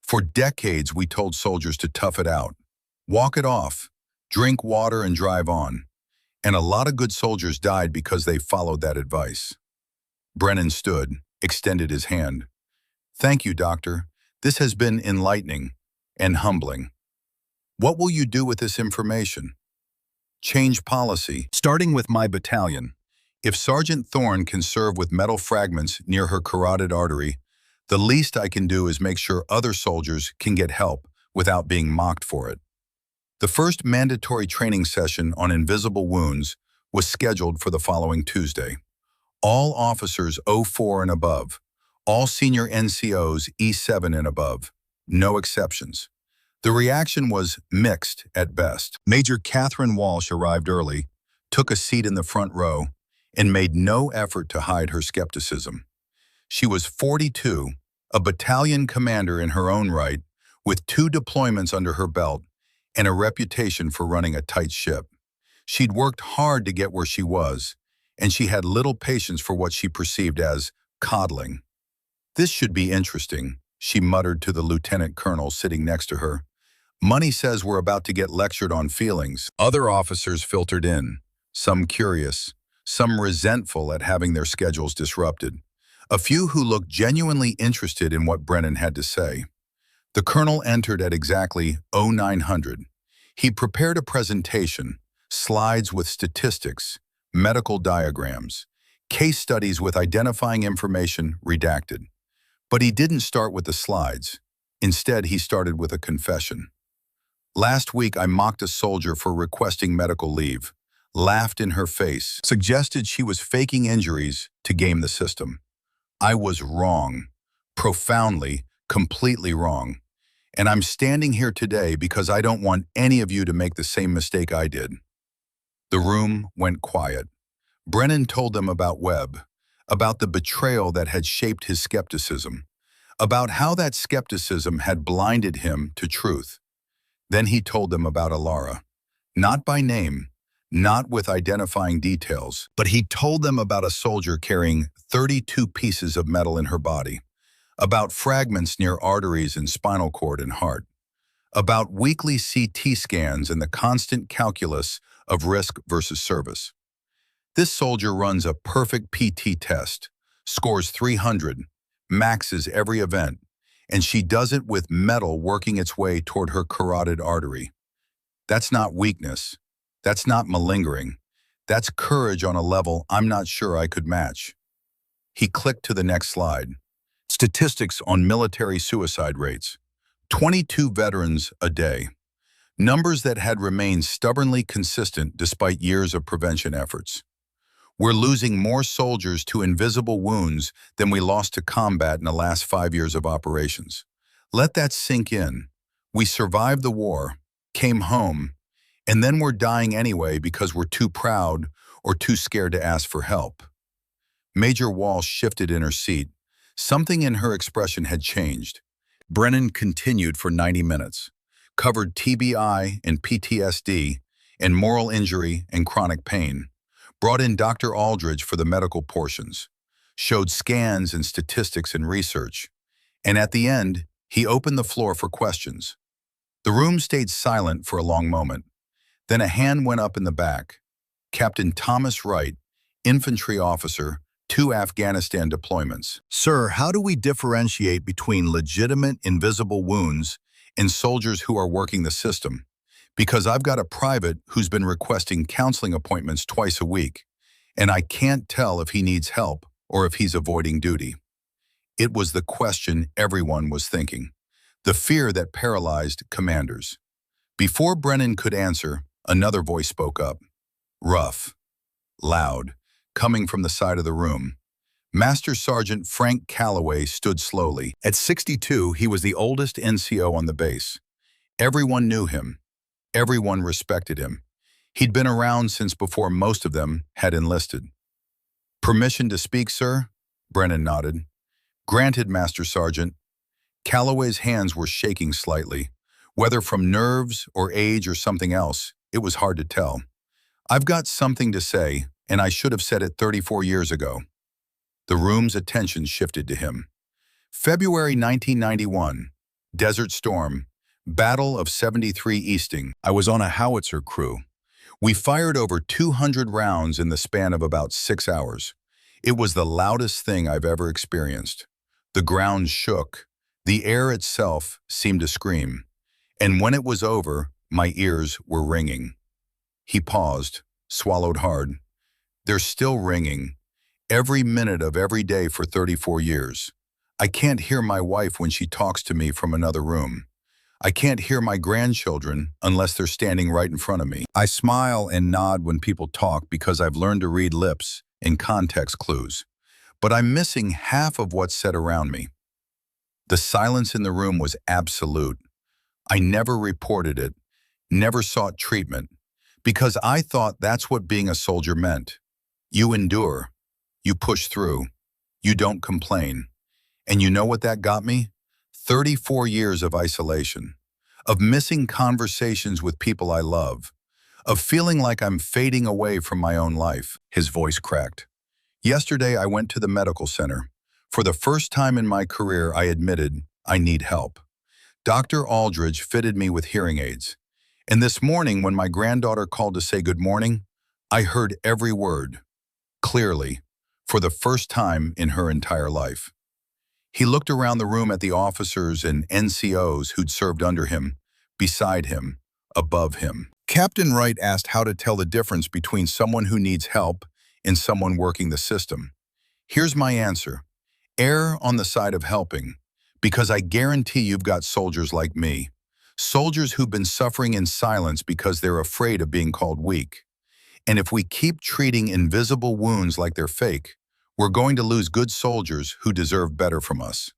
For decades, we told soldiers to tough it out, walk it off, drink water and drive on. And a lot of good soldiers died because they followed that advice." Brennan stood, extended his hand. "Thank you, Doctor. This has been enlightening and humbling. What will you do with this information?" "Change policy, starting with my battalion. If Sergeant Thorne can serve with metal fragments near her carotid artery, the least I can do is make sure other soldiers can get help without being mocked for it." The first mandatory training session on invisible wounds was scheduled for the following Tuesday. All officers O4 and above, all senior NCOs E7 and above, no exceptions. The reaction was mixed at best. Major Catherine Walsh arrived early, took a seat in the front row, and made no effort to hide her skepticism. She was 42, a battalion commander in her own right, with 2 deployments under her belt and a reputation for running a tight ship. She'd worked hard to get where she was, and she had little patience for what she perceived as coddling. "This should be interesting," she muttered to the lieutenant colonel sitting next to her. "Money says we're about to get lectured on feelings." Other officers filtered in, some curious, some resentful at having their schedules disrupted. A few who looked genuinely interested in what Brennan had to say. The colonel entered at exactly 0900. He prepared a presentation, slides with statistics, medical diagrams, case studies with identifying information redacted. But he didn't start with the slides. Instead, he started with a confession. "Last week, I mocked a soldier for requesting medical leave, laughed in her face, suggested she was faking injuries to game the system. I was wrong, profoundly, completely wrong. And I'm standing here today because I don't want any of you to make the same mistake I did." The room went quiet. Brennan told them about Webb, about the betrayal that had shaped his skepticism, about how that skepticism had blinded him to truth. Then he told them about Alara, not by name, not with identifying details, but he told them about a soldier carrying 32 pieces of metal in her body, about fragments near arteries and spinal cord and heart, about weekly CT scans and the constant calculus of risk versus service. "This soldier runs a perfect PT test, scores 300, maxes every event, and she does it with metal working its way toward her carotid artery. That's not weakness. That's not malingering. That's courage on a level I'm not sure I could match." He clicked to the next slide. Statistics on military suicide rates. 22 veterans a day. Numbers that had remained stubbornly consistent despite years of prevention efforts. "We're losing more soldiers to invisible wounds than we lost to combat in the last 5 years of operations. Let that sink in. We survived the war, came home, and then we're dying anyway because we're too proud or too scared to ask for help." Major Walsh shifted in her seat. Something in her expression had changed. Brennan continued for 90 minutes, covered TBI and PTSD and moral injury and chronic pain, brought in Dr. Aldridge for the medical portions, showed scans and statistics and research, and at the end, he opened the floor for questions. The room stayed silent for a long moment. Then a hand went up in the back. Captain Thomas Wright, infantry officer, 2 Afghanistan deployments. "Sir, how do we differentiate between legitimate invisible wounds and soldiers who are working the system? Because I've got a private who's been requesting counseling appointments twice a week, and I can't tell if he needs help or if he's avoiding duty." It was the question everyone was thinking, the fear that paralyzed commanders. Before Brennan could answer, another voice spoke up. Rough, loud, coming from the side of the room. Master Sergeant Frank Calloway stood slowly. At 62, he was the oldest NCO on the base. Everyone knew him. Everyone respected him. He'd been around since before most of them had enlisted. "Permission to speak, sir?" Brennan nodded. "Granted, Master Sergeant." Calloway's hands were shaking slightly. Whether from nerves or age or something else, it was hard to tell. "I've got something to say, and I should have said it 34 years ago." The room's attention shifted to him. February 1991, Desert Storm, Battle of 73 Easting. I was on a howitzer crew. We fired over 200 rounds in the span of about 6 hours. It was the loudest thing I've ever experienced. The ground shook. The air itself seemed to scream. And when it was over, my ears were ringing. He paused, swallowed hard. They're still ringing. Every minute of every day for 34 years. I can't hear my wife when she talks to me from another room. I can't hear my grandchildren unless they're standing right in front of me. I smile and nod when people talk because I've learned to read lips and context clues. But I'm missing half of what's said around me. The silence in the room was absolute. I never reported it, never sought treatment, because I thought that's what being a soldier meant. You endure, you push through, you don't complain. And you know what that got me? 34 years of isolation, of missing conversations with people I love, of feeling like I'm fading away from my own life. His voice cracked. Yesterday, I went to the medical center. For the first time in my career, I admitted I need help. Dr. Aldridge fitted me with hearing aids. And this morning, when my granddaughter called to say good morning, I heard every word, clearly, for the first time in her entire life. He looked around the room at the officers and NCOs who'd served under him, beside him, above him. Captain Wright asked how to tell the difference between someone who needs help and someone working the system. Here's my answer. Err on the side of helping, because I guarantee you've got soldiers like me. Soldiers who've been suffering in silence because they're afraid of being called weak. And if we keep treating invisible wounds like they're fake, we're going to lose good soldiers who deserve better from us.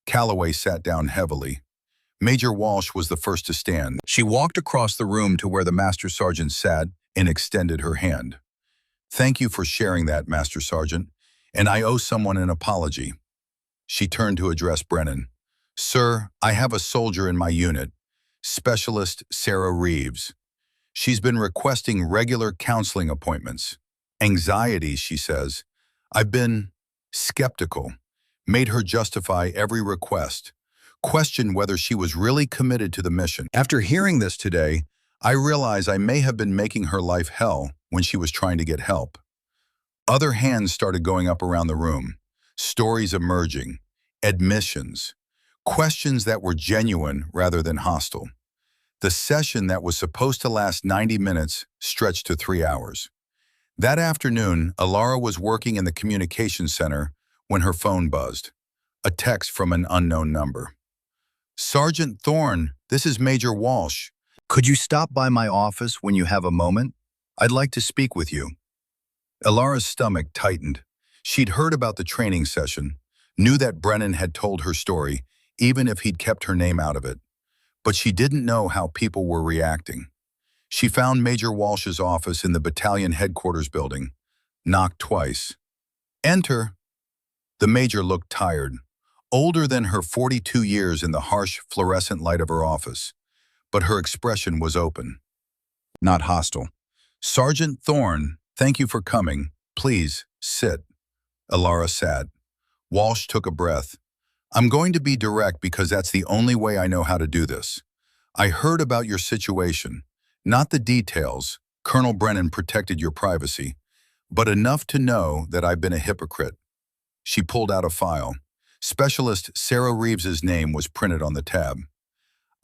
Calloway sat down heavily. Major Walsh was the first to stand. She walked across the room to where the Master Sergeant sat and extended her hand. Thank you for sharing that, Master Sergeant, and I owe someone an apology. She turned to address Brennan. Sir, I have a soldier in my unit, Specialist Sarah Reeves. She's been requesting regular counseling appointments. Anxiety, she says. I've been skeptical, made her justify every request, questioned whether she was really committed to the mission. After hearing this today, I realize I may have been making her life hell when she was trying to get help. Other hands started going up around the room, stories emerging, admissions, questions that were genuine rather than hostile. The session that was supposed to last 90 minutes stretched to 3 hours. That afternoon, Alara was working in the communications center when her phone buzzed. A text from an unknown number. Sergeant Thorne, this is Major Walsh. Could you stop by my office when you have a moment? I'd like to speak with you. Alara's stomach tightened. She'd heard about the training session, knew that Brennan had told her story, even if he'd kept her name out of it. But she didn't know how people were reacting. She found Major Walsh's office in the battalion headquarters building, knocked twice. Enter. The major looked tired, older than her 42 years in the harsh fluorescent light of her office, but her expression was open, not hostile. Sergeant Thorne, thank you for coming. Please, sit. Alara sat. Walsh took a breath. I'm going to be direct because that's the only way I know how to do this. I heard about your situation, not the details. Colonel Brennan protected your privacy, but enough to know that I've been a hypocrite. She pulled out a file. Specialist Sarah Reeves's name was printed on the tab.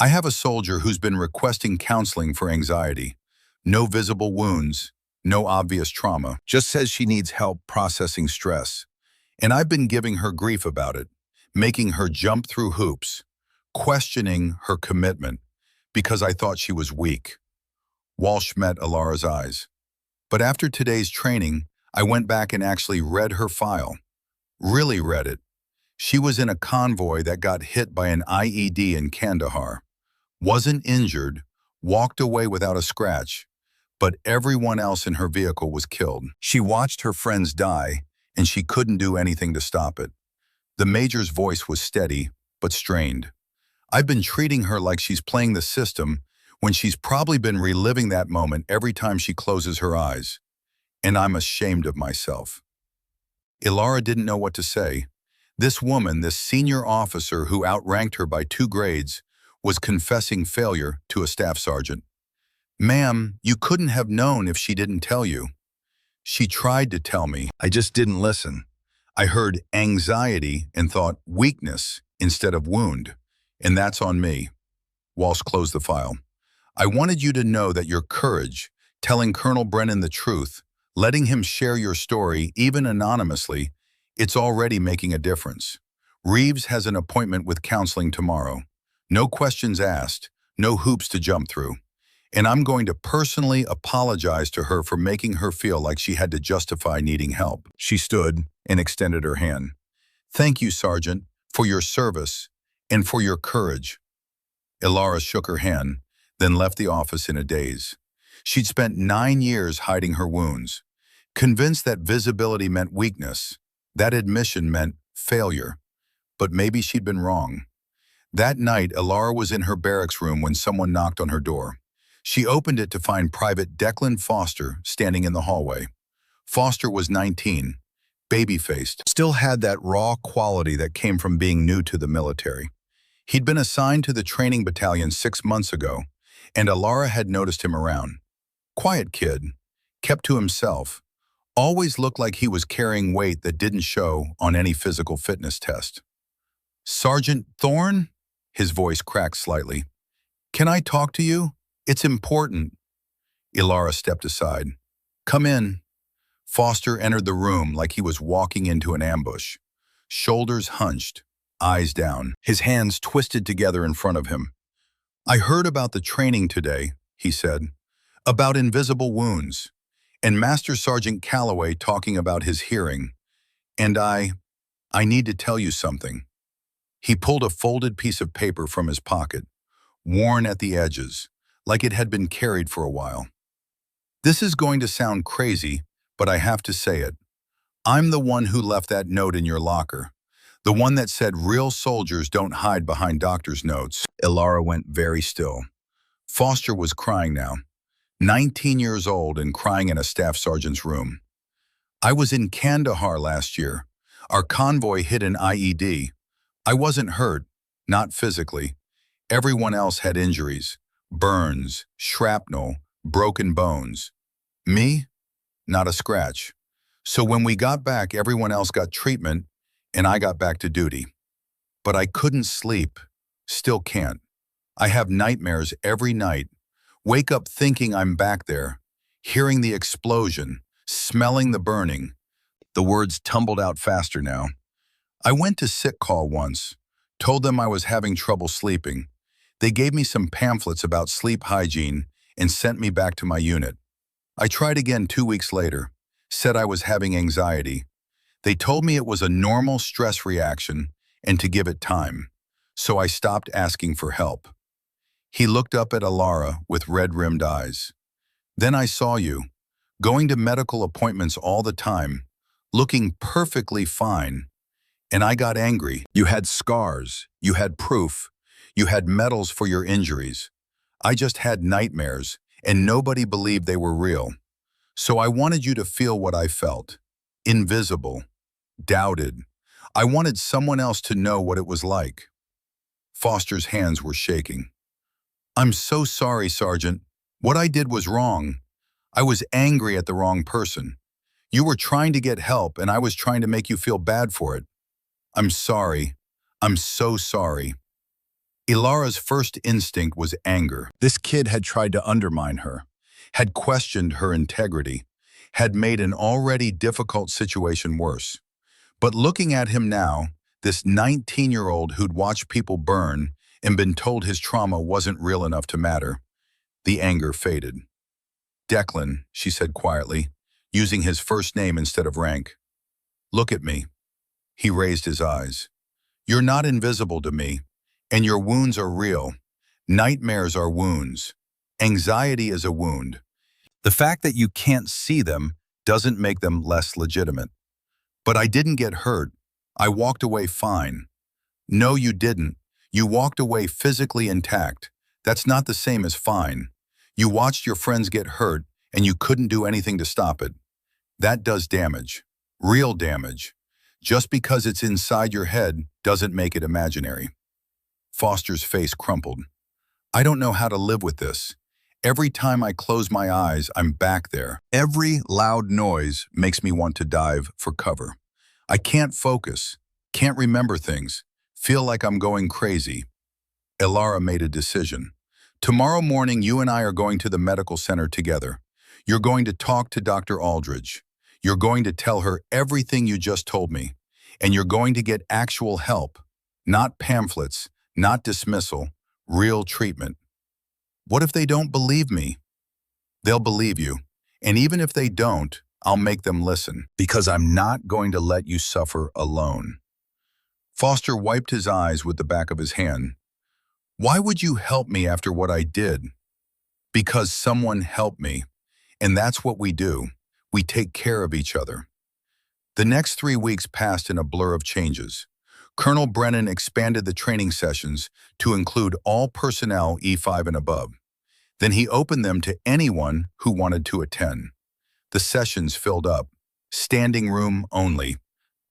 I have a soldier who's been requesting counseling for anxiety. No visible wounds, no obvious trauma, just says she needs help processing stress. And I've been giving her grief about it, making her jump through hoops, questioning her commitment, because I thought she was weak. Walsh met Alara's eyes. But after today's training, I went back and actually read her file. Really read it. She was in a convoy that got hit by an IED in Kandahar. Wasn't injured, walked away without a scratch, but everyone else in her vehicle was killed. She watched her friends die, and she couldn't do anything to stop it. The major's voice was steady, but strained. I've been treating her like she's playing the system when she's probably been reliving that moment every time she closes her eyes. And I'm ashamed of myself. Alara didn't know what to say. This woman, this senior officer who outranked her by 2 grades, was confessing failure to a staff sergeant. Ma'am, you couldn't have known if she didn't tell you. She tried to tell me. I just didn't listen. I heard anxiety and thought weakness instead of wound, and that's on me. Walsh closed the file. I wanted you to know that your courage, telling Colonel Brennan the truth, letting him share your story, even anonymously, it's already making a difference. Reeves has an appointment with counseling tomorrow. No questions asked, no hoops to jump through. And I'm going to personally apologize to her for making her feel like she had to justify needing help. She stood and extended her hand. Thank you, Sergeant, for your service and for your courage. Ilara shook her hand, then left the office in a daze. She'd spent 9 years hiding her wounds, convinced that visibility meant weakness, that admission meant failure. But maybe she'd been wrong. That night, Ilara was in her barracks room when someone knocked on her door. She opened it to find Private Declan Foster standing in the hallway. Foster was 19, baby-faced, still had that raw quality that came from being new to the military. He'd been assigned to the training battalion 6 months ago, and Ilara had noticed him around. Quiet kid, kept to himself, always looked like he was carrying weight that didn't show on any physical fitness test. "Sergeant Thorne?" His voice cracked slightly. "Can I talk to you? It's important." Ilara stepped aside. "Come in." Foster entered the room like he was walking into an ambush. Shoulders hunched, eyes down, his hands twisted together in front of him. "I heard about the training today," he said, "about invisible wounds, and Master Sergeant Calloway talking about his hearing. And I need to tell you something." He pulled a folded piece of paper from his pocket, worn at the edges, like it had been carried for a while. "This is going to sound crazy, but I have to say it. I'm the one who left that note in your locker. The one that said real soldiers don't hide behind doctor's notes." Ilara went very still. Foster was crying now, 19 years old and crying in a staff sergeant's room. "I was in Kandahar last year. Our convoy hit an IED. I wasn't hurt, not physically. Everyone else had injuries, burns, shrapnel, broken bones. Me? Not a scratch. So when we got back, everyone else got treatment, and I got back to duty. But I couldn't sleep. Still can't. I have nightmares every night. Wake up thinking I'm back there, hearing the explosion, smelling the burning." The words tumbled out faster now. "I went to sick call once, told them I was having trouble sleeping. They gave me some pamphlets about sleep hygiene and sent me back to my unit. I tried again 2 weeks later, said I was having anxiety. They told me it was a normal stress reaction and to give it time, so I stopped asking for help." He looked up at Ilara with red-rimmed eyes. "Then I saw you, going to medical appointments all the time, looking perfectly fine. And I got angry. You had scars, you had proof, you had medals for your injuries. I just had nightmares, and nobody believed they were real. So I wanted you to feel what I felt. Invisible, doubted. I wanted someone else to know what it was like." Foster's hands were shaking. "I'm so sorry, Sergeant. What I did was wrong. I was angry at the wrong person. You were trying to get help, and I was trying to make you feel bad for it. I'm sorry. I'm so sorry." Ilara's first instinct was anger. This kid had tried to undermine her, had questioned her integrity, had made an already difficult situation worse. But looking at him now, this 19-year-old who'd watched people burn and been told his trauma wasn't real enough to matter, the anger faded. "Declan," she said quietly, using his first name instead of rank. "Look at me." He raised his eyes. "You're not invisible to me, and your wounds are real. Nightmares are wounds. Anxiety is a wound. The fact that you can't see them doesn't make them less legitimate. But I didn't get hurt. I walked away fine." "No, you didn't. You walked away physically intact. That's not the same as fine. You watched your friends get hurt, and you couldn't do anything to stop it. That does damage. Real damage. Just because it's inside your head doesn't make it imaginary." Foster's face crumpled. "I don't know how to live with this. Every time I close my eyes, I'm back there. Every loud noise makes me want to dive for cover. I can't focus, can't remember things, feel like I'm going crazy." Ilara made a decision. "Tomorrow morning, you and I are going to the medical center together. You're going to talk to Dr. Aldridge. You're going to tell her everything you just told me, and you're going to get actual help, not pamphlets, not dismissal, real treatment." "What if they don't believe me?" "They'll believe you, and even if they don't, I'll make them listen, because I'm not going to let you suffer alone." Foster wiped his eyes with the back of his hand. Why would you help me after what I did? Because someone helped me. And that's what we do. We take care of each other. The next 3 weeks passed in a blur of changes. Colonel Brennan expanded the training sessions to include all personnel E5 and above. Then he opened them to anyone who wanted to attend. The sessions filled up. Standing room only.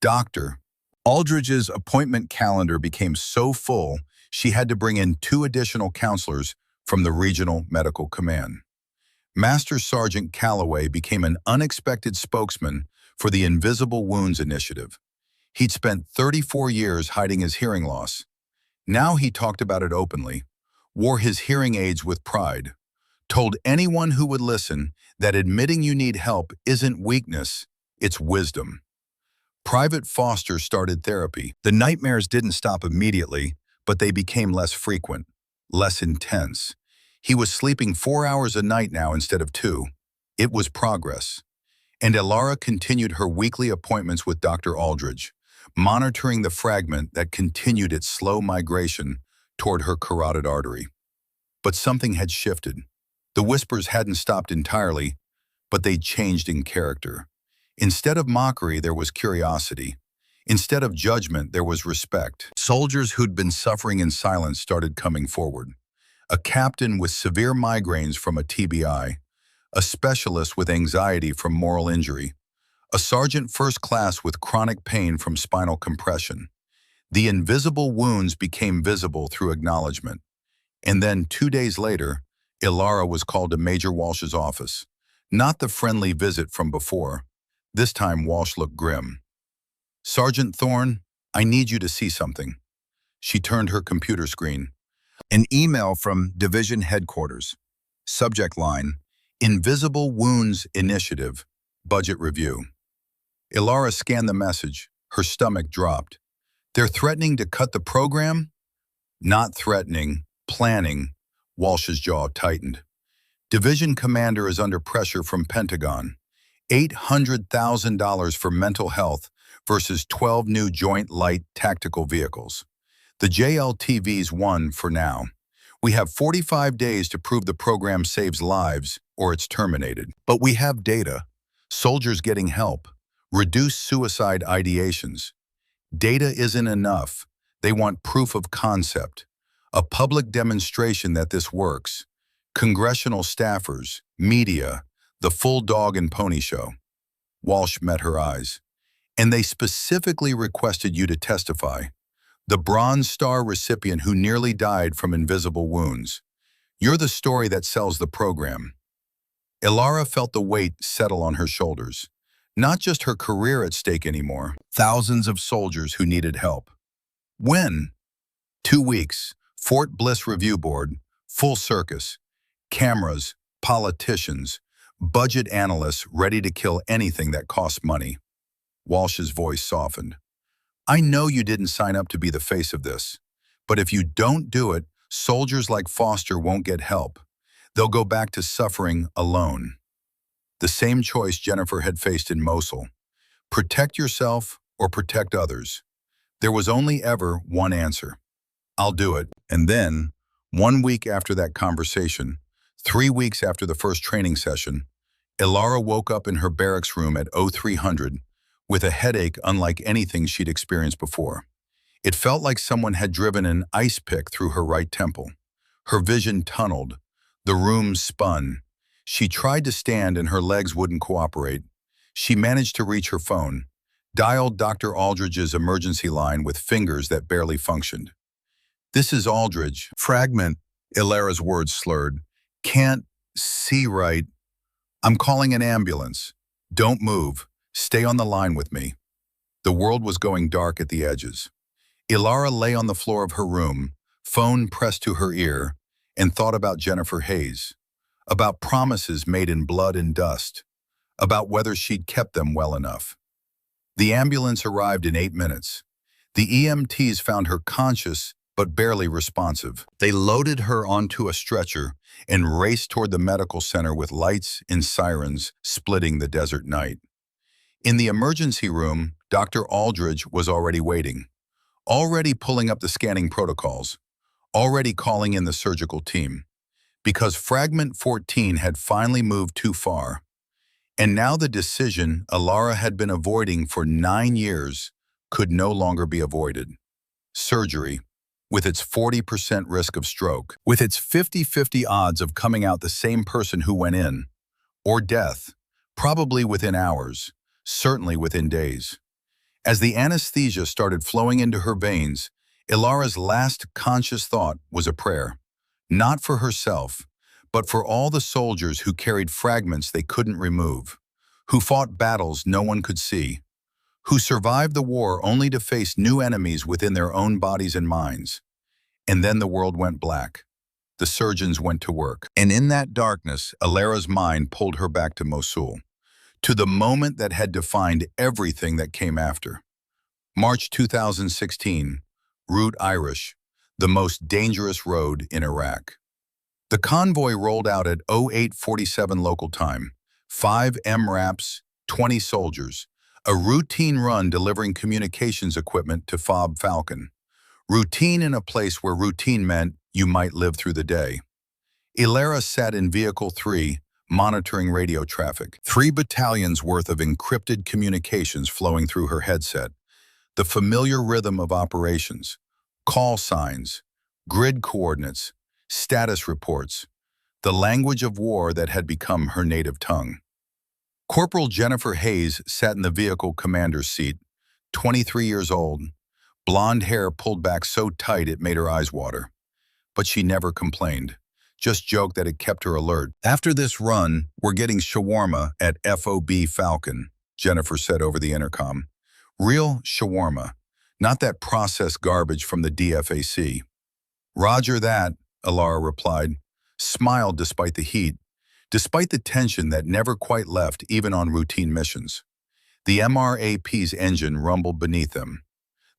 Dr. Aldridge's appointment calendar became so full, she had to bring in 2 additional counselors from the Regional Medical Command. Master Sergeant Calloway became an unexpected spokesman for the Invisible Wounds Initiative. He'd spent 34 years hiding his hearing loss. Now he talked about it openly, wore his hearing aids with pride, told anyone who would listen that admitting you need help isn't weakness, it's wisdom. Private Foster started therapy. The nightmares didn't stop immediately, but they became less frequent, less intense. He was sleeping 4 hours a night now instead of 2. It was progress. And Elara continued her weekly appointments with Dr. Aldridge, monitoring the fragment that continued its slow migration toward her carotid artery. But something had shifted. The whispers hadn't stopped entirely, but they'd changed in character. Instead of mockery, there was curiosity. Instead of judgment, there was respect. Soldiers who'd been suffering in silence started coming forward. A captain with severe migraines from a TBI, a specialist with anxiety from moral injury, a sergeant first class with chronic pain from spinal compression. The invisible wounds became visible through acknowledgement. And then 2 days later, Elara was called to Major Walsh's office. Not the friendly visit from before. This time Walsh looked grim. "Sergeant Thorne, I need you to see something." She turned her computer screen. An email from Division Headquarters. Subject line, Invisible Wounds Initiative, Budget Review. Elara scanned the message. Her stomach dropped. "They're threatening to cut the program?" "Not threatening, planning." Walsh's jaw tightened. "Division commander is under pressure from Pentagon. $800,000 for mental health versus 12 new Joint Light Tactical Vehicles. The JLTVs won for now. We have 45 days to prove the program saves lives or it's terminated. But we have data. Soldiers getting help. Reduced suicide ideations. Data isn't enough. They want proof of concept. A public demonstration that this works. Congressional staffers, media, the full dog and pony show." Walsh met her eyes. "And they specifically requested you to testify. The Bronze Star recipient who nearly died from invisible wounds. You're the story that sells the program." Elara felt the weight settle on her shoulders. Not just her career at stake anymore. Thousands of soldiers who needed help. When? 2 weeks. Fort Bliss Review Board. Full circus. Cameras, politicians, budget analysts ready to kill anything that costs money. Walsh's voice softened. "I know you didn't sign up to be the face of this, but if you don't do it, soldiers like Foster won't get help. They'll go back to suffering alone." The same choice Jennifer had faced in Mosul. Protect yourself or protect others. There was only ever one answer. "I'll do it." And then, 1 week after that conversation, 3 weeks after the first training session, Elara woke up in her barracks room at 0300 with a headache unlike anything she'd experienced before. It felt like someone had driven an ice pick through her right temple. Her vision tunneled. The room spun. She tried to stand and her legs wouldn't cooperate. She managed to reach her phone, dialed Dr. Aldridge's emergency line with fingers that barely functioned. "This is Aldridge." Fragment, Elara's words slurred. "Can't see right. I'm calling an ambulance. Don't move. Stay on the line with me." The world was going dark at the edges. Elara lay on the floor of her room, phone pressed to her ear, and thought about Jennifer Hayes, about promises made in blood and dust, about whether she'd kept them well enough. The ambulance arrived in 8 minutes. The EMTs found her conscious but barely responsive. They loaded her onto a stretcher and raced toward the medical center with lights and sirens splitting the desert night. In the emergency room, Dr. Aldridge was already waiting, already pulling up the scanning protocols, already calling in the surgical team, because Fragment 14 had finally moved too far. And now the decision Alara had been avoiding for 9 years could no longer be avoided. Surgery, with its 40% risk of stroke, with its 50-50 odds of coming out the same person who went in, or death, probably within hours, certainly within days. As the anesthesia started flowing into her veins, Ilara's last conscious thought was a prayer, not for herself, but for all the soldiers who carried fragments they couldn't remove, who fought battles no one could see, who survived the war only to face new enemies within their own bodies and minds. And then the world went black. The surgeons went to work. And in that darkness, Ilara's mind pulled her back to Mosul, to the moment that had defined everything that came after. March 2016, Route Irish, the most dangerous road in Iraq. The convoy rolled out at 08:47 local time, 5 MRAPs, 20 soldiers, a routine run delivering communications equipment to Fob Falcon. Routine in a place where routine meant you might live through the day. Ilara sat in Vehicle 3, monitoring radio traffic. 3 battalions worth of encrypted communications flowing through her headset. The familiar rhythm of operations, call signs, grid coordinates, status reports, the language of war that had become her native tongue. Corporal Jennifer Hayes sat in the vehicle commander's seat, 23 years old, blonde hair pulled back so tight it made her eyes water. But she never complained, just joked that it kept her alert. "After this run, we're getting shawarma at FOB Falcon," Jennifer said over the intercom. "Real shawarma, not that processed garbage from the DFAC." "Roger that," Ilara replied, smiled despite the heat, despite the tension that never quite left even on routine missions. The MRAP's engine rumbled beneath them.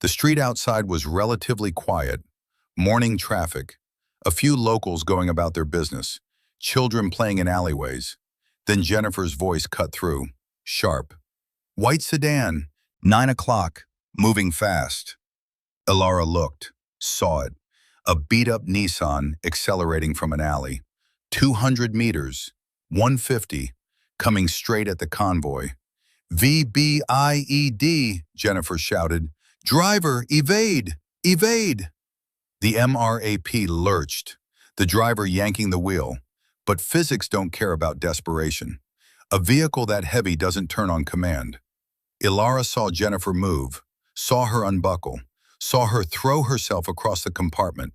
The street outside was relatively quiet, morning traffic, a few locals going about their business, children playing in alleyways. Then Jennifer's voice cut through, sharp. "White sedan, 9 o'clock, moving fast." Ilara looked, saw it. A beat-up Nissan accelerating from an alley. 200 meters, 150, coming straight at the convoy. "VBIED," Jennifer shouted. "Driver, evade! Evade!" The MRAP lurched, the driver yanking the wheel. But physics don't care about desperation. A vehicle that heavy doesn't turn on command. Ilara saw Jennifer move, saw her unbuckle, saw her throw herself across the compartment,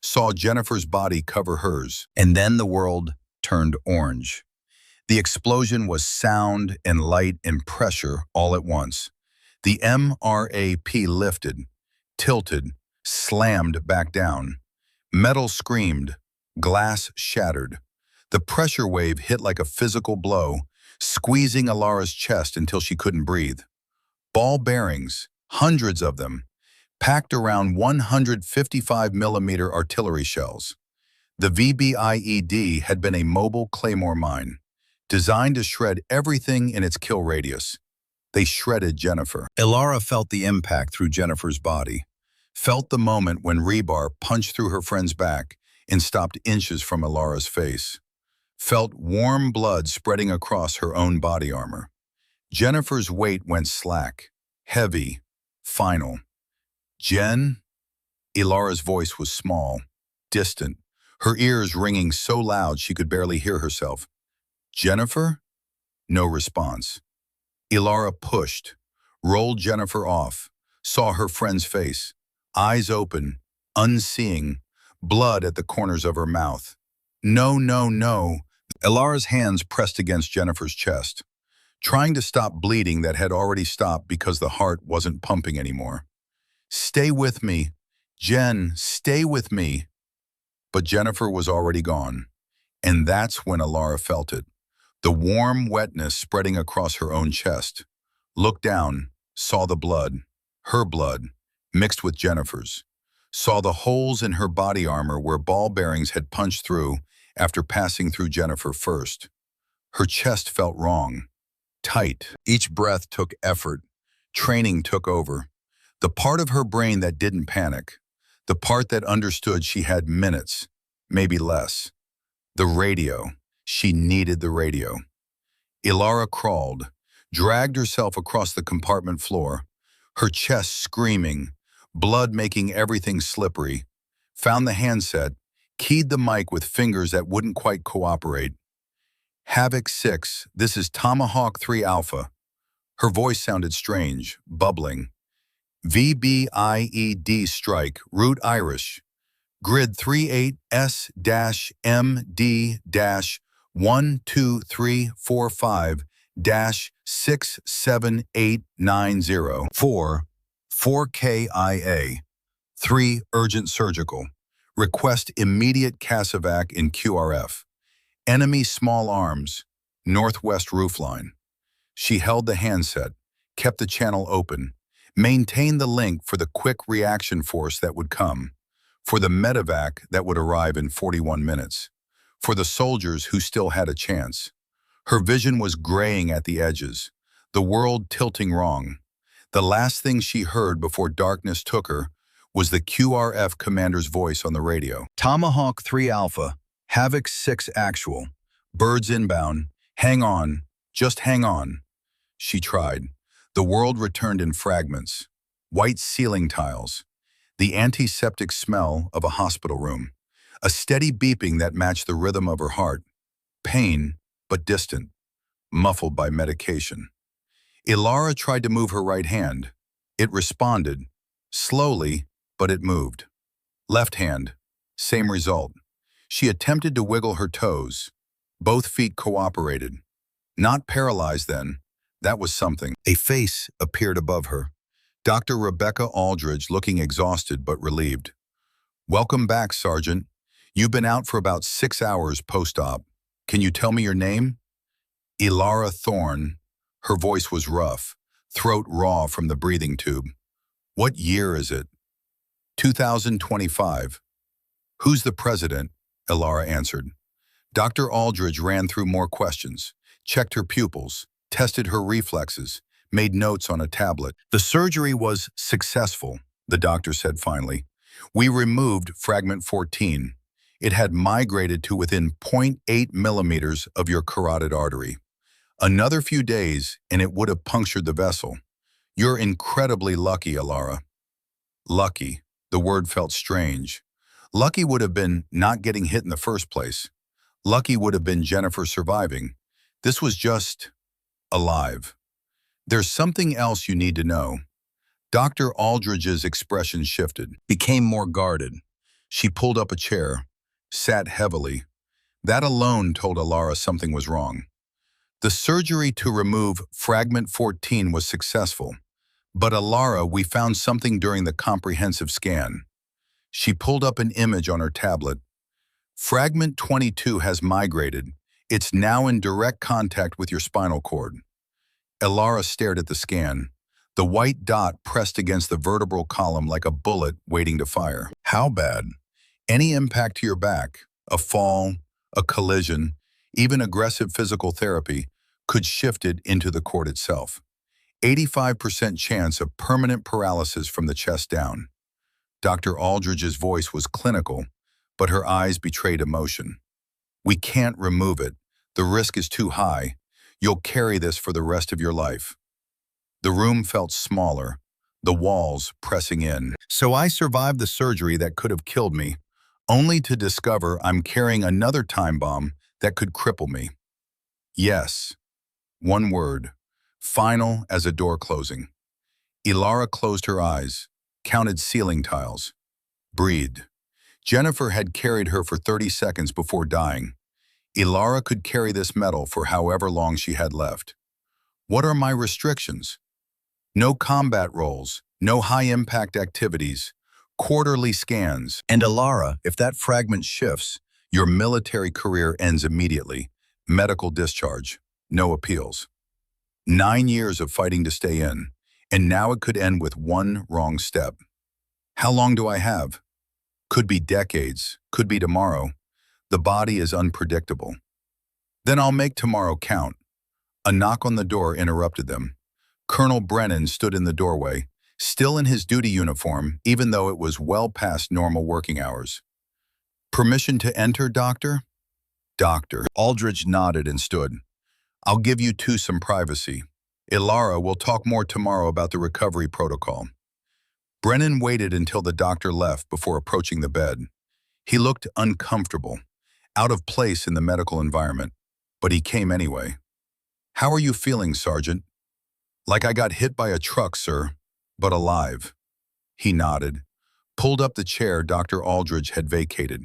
saw Jennifer's body cover hers. And then the world turned orange. The explosion was sound and light and pressure all at once. The MRAP lifted, tilted, slammed back down. Metal screamed, glass shattered. The pressure wave hit like a physical blow, squeezing Ilara's chest until she couldn't breathe. Ball bearings, hundreds of them, packed around 155mm artillery shells. The VBIED had been a mobile claymore mine, designed to shred everything in its kill radius. They shredded Jennifer. Ilara felt the impact through Jennifer's body, felt the moment when rebar punched through her friend's back and stopped inches from Ilara's face, felt warm blood spreading across her own body armor. Jennifer's weight went slack, heavy, final. "Jen?" Ilara's voice was small, distant, her ears ringing so loud she could barely hear herself. "Jennifer?" No response. Ilara pushed, rolled Jennifer off, saw her friend's face, eyes open, unseeing, blood at the corners of her mouth. "No, no, no." Ilara's hands pressed against Jennifer's chest, trying to stop bleeding that had already stopped because the heart wasn't pumping anymore. "Stay with me. Jen, stay with me." But Jennifer was already gone, and that's when Ilara felt it. The warm wetness spreading across her own chest. Looked down, saw the blood, her blood, mixed with Jennifer's. Saw the holes in her body armor where ball bearings had punched through after passing through Jennifer first. Her chest felt wrong, tight. Each breath took effort. Training took over. The part of her brain that didn't panic. The part that understood she had minutes, maybe less. The radio. She needed the radio. Ilara crawled, dragged herself across the compartment floor, her chest screaming, blood making everything slippery, found the handset, keyed the mic with fingers that wouldn't quite cooperate. Havoc 6, this is Tomahawk 3 Alpha. Her voice sounded strange, bubbling. VBIED strike, route Irish. Grid 38S-MD-12345-67890. 4KIA. 3 urgent surgical. Request immediate CASEVAC in QRF. Enemy small arms, northwest roofline. She held the handset, kept the channel open, maintained the link for the quick reaction force that would come, for the medevac that would arrive in 41 minutes, for the soldiers who still had a chance. Her vision was graying at the edges, the world tilting wrong. The last thing she heard before darkness took her was the QRF commander's voice on the radio. Tomahawk 3 Alpha, Havoc 6 actual, birds inbound, hang on, just hang on. She tried. The world returned in fragments, white ceiling tiles, the antiseptic smell of a hospital room, a steady beeping that matched the rhythm of her heart, pain, but distant, muffled by medication. Ilara tried to move her right hand. It responded, slowly, but it moved. Left hand, same result. She attempted to wiggle her toes. Both feet cooperated. Not paralyzed then. That was something. A face appeared above her. Dr. Rebecca Aldridge, looking exhausted but relieved. Welcome back, Sergeant. You've been out for about 6 hours post-op. Can you tell me your name? Ilara Thorne. Her voice was rough, throat raw from the breathing tube. What year is it? 2025. Who's the president? Ilara answered. Dr. Aldridge ran through more questions, checked her pupils, tested her reflexes, made notes on a tablet. The surgery was successful, the doctor said finally. We removed fragment 14. It had migrated to within 0.8 millimeters of your carotid artery. Another few days and it would have punctured the vessel. You're incredibly lucky, Ilara. Lucky. The word felt strange. Lucky would have been not getting hit in the first place. Lucky would have been Jennifer surviving. This was just alive. There's something else you need to know. Dr. Aldridge's expression shifted, became more guarded. She pulled up a chair, sat heavily. That alone told Ilara something was wrong. The surgery to remove fragment 14 was successful, but Ilara, we found something during the comprehensive scan. She pulled up an image on her tablet. Fragment 22 has migrated. It's now in direct contact with your spinal cord. Ilara stared at the scan, the white dot pressed against the vertebral column like a bullet waiting to fire. How bad? Any impact to your back, a fall, a collision, even aggressive physical therapy could shift it into the cord itself. 85% chance of permanent paralysis from the chest down. Dr. Aldridge's voice was clinical, but her eyes betrayed emotion. We can't remove it. The risk is too high. You'll carry this for the rest of your life. The room felt smaller, the walls pressing in. So I survived the surgery that could have killed me, only to discover I'm carrying another time bomb that could cripple me. Yes. One word. Final as a door closing. Ilara closed her eyes, counted ceiling tiles, breathed. Jennifer had carried her for 30 seconds before dying. Ilara could carry this metal for however long she had left. What are my restrictions? No combat roles, no high-impact activities, quarterly scans. And Ilara, if that fragment shifts, your military career ends immediately. Medical discharge, no appeals. 9 years of fighting to stay in, and now it could end with one wrong step. How long do I have? Could be decades, could be tomorrow. The body is unpredictable. Then I'll make tomorrow count. A knock on the door interrupted them. Colonel Brennan stood in the doorway, still in his duty uniform, even though it was well past normal working hours. "Permission to enter, Doctor?" "Doctor." Aldridge nodded and stood. "I'll give you two some privacy. Ilara will talk more tomorrow about the recovery protocol." Brennan waited until the doctor left before approaching the bed. He looked uncomfortable, out of place in the medical environment, but he came anyway. "How are you feeling, Sergeant?" "Like I got hit by a truck, sir, but alive." He nodded, pulled up the chair Dr. Aldridge had vacated.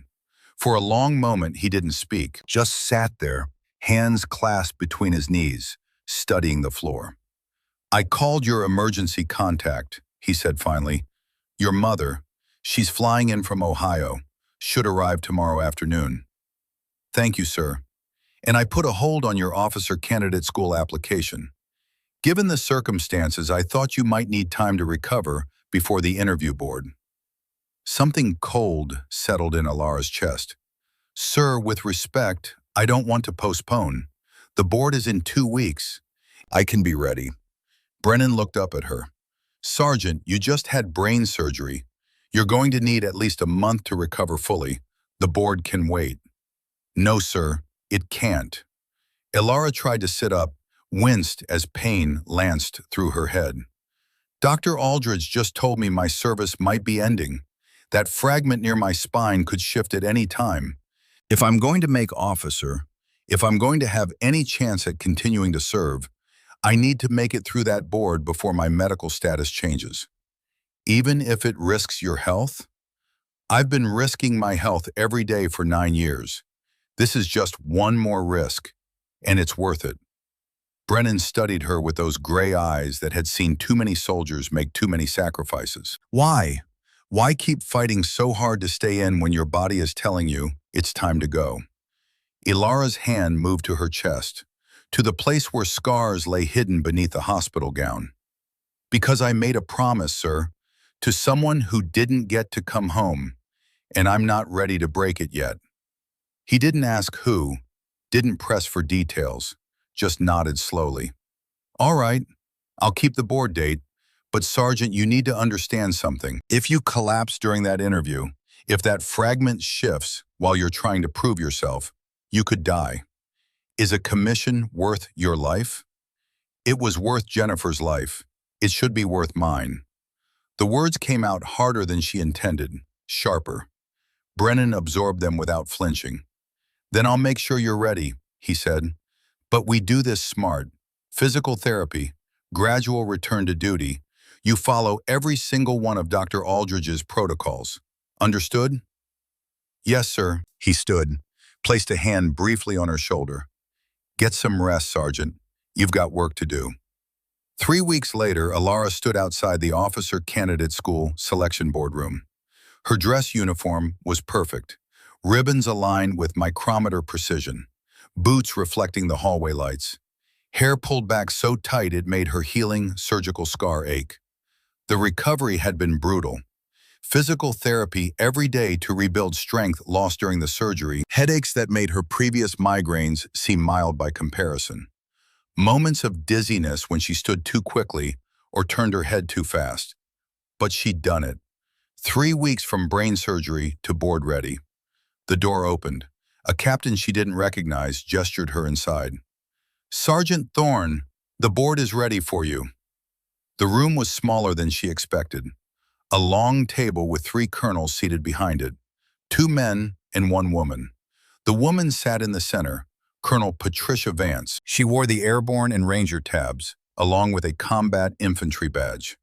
For a long moment, he didn't speak, just sat there, hands clasped between his knees, studying the floor. "I called your emergency contact," he said finally. "Your mother, she's flying in from Ohio, should arrive tomorrow afternoon." "Thank you, sir. And I put a hold on your officer candidate school application. Given the circumstances, I thought you might need time to recover before the interview board." Something cold settled in Ilara's chest. "Sir, with respect, I don't want to postpone. The board is in 2 weeks. I can be ready." Brennan looked up at her. "Sergeant, you just had brain surgery. You're going to need at least a month to recover fully. The board can wait." "No, sir, it can't." Ilara tried to sit up, winced as pain lanced through her head. "Dr. Aldridge just told me my service might be ending. That fragment near my spine could shift at any time. If I'm going to make officer, if I'm going to have any chance at continuing to serve, I need to make it through that board before my medical status changes. Even if it risks your health? I've been risking my health every day for 9 years. This is just one more risk, and it's worth it." Brennan studied her with those gray eyes that had seen too many soldiers make too many sacrifices. "Why? Why keep fighting so hard to stay in when your body is telling you it's time to go?" Ilara's hand moved to her chest, to the place where scars lay hidden beneath the hospital gown. "Because I made a promise, sir, to someone who didn't get to come home, and I'm not ready to break it yet." He didn't ask who, didn't press for details, just nodded slowly. "All right, I'll keep the board date, but Sergeant, you need to understand something. If you collapse during that interview, if that fragment shifts while you're trying to prove yourself, you could die. Is a commission worth your life? It was worth Jennifer's life. It should be worth mine." The words came out harder than she intended, sharper. Brennan absorbed them without flinching. "Then I'll make sure you're ready," he said. "But we do this smart. Physical therapy, gradual return to duty. You follow every single one of Dr. Aldridge's protocols. Understood?" "Yes, sir." He stood, placed a hand briefly on her shoulder. "Get some rest, Sergeant. You've got work to do." 3 weeks later, Ilara stood outside the Officer Candidate School selection boardroom. Her dress uniform was perfect, ribbons aligned with micrometer precision, boots reflecting the hallway lights, hair pulled back so tight it made her healing surgical scar ache. The recovery had been brutal. Physical therapy every day to rebuild strength lost during the surgery, headaches that made her previous migraines seem mild by comparison. Moments of dizziness when she stood too quickly or turned her head too fast. But she'd done it. 3 weeks from brain surgery to board ready. The door opened. A captain she didn't recognize gestured her inside. "Sergeant Thorne, the board is ready for you." The room was smaller than she expected. A long table with 3 colonels seated behind it, 2 men and 1 woman. The woman sat in the center, Colonel Patricia Vance. She wore the airborne and ranger tabs, along with a combat infantry badge.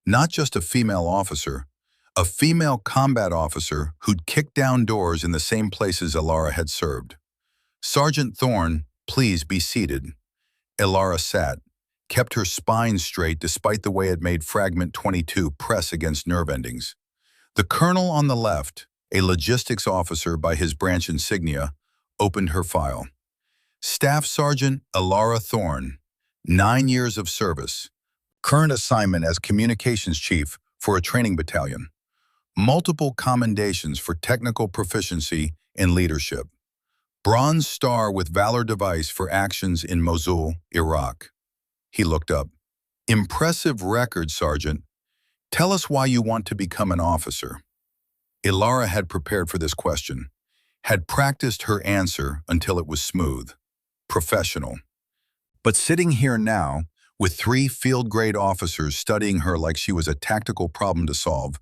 Not just a female officer, a female combat officer who'd kicked down doors in the same places Ilara had served. "Sergeant Thorne, please be seated." Ilara sat, kept her spine straight despite the way it made Fragment 22 press against nerve endings. The colonel on the left, a logistics officer by his branch insignia, opened her file. "Staff Sergeant Ilara Thorne, 9 years of service. Current assignment as communications chief for a training battalion. Multiple commendations for technical proficiency and leadership. Bronze Star with Valor Device for actions in Mosul, Iraq." He looked up. "Impressive record, Sergeant. Tell us why you want to become an officer. Ilara had prepared for this question, had practiced her answer until it was smooth, professional. But sitting here now, with 3 field-grade officers studying her like she was a tactical problem to solve,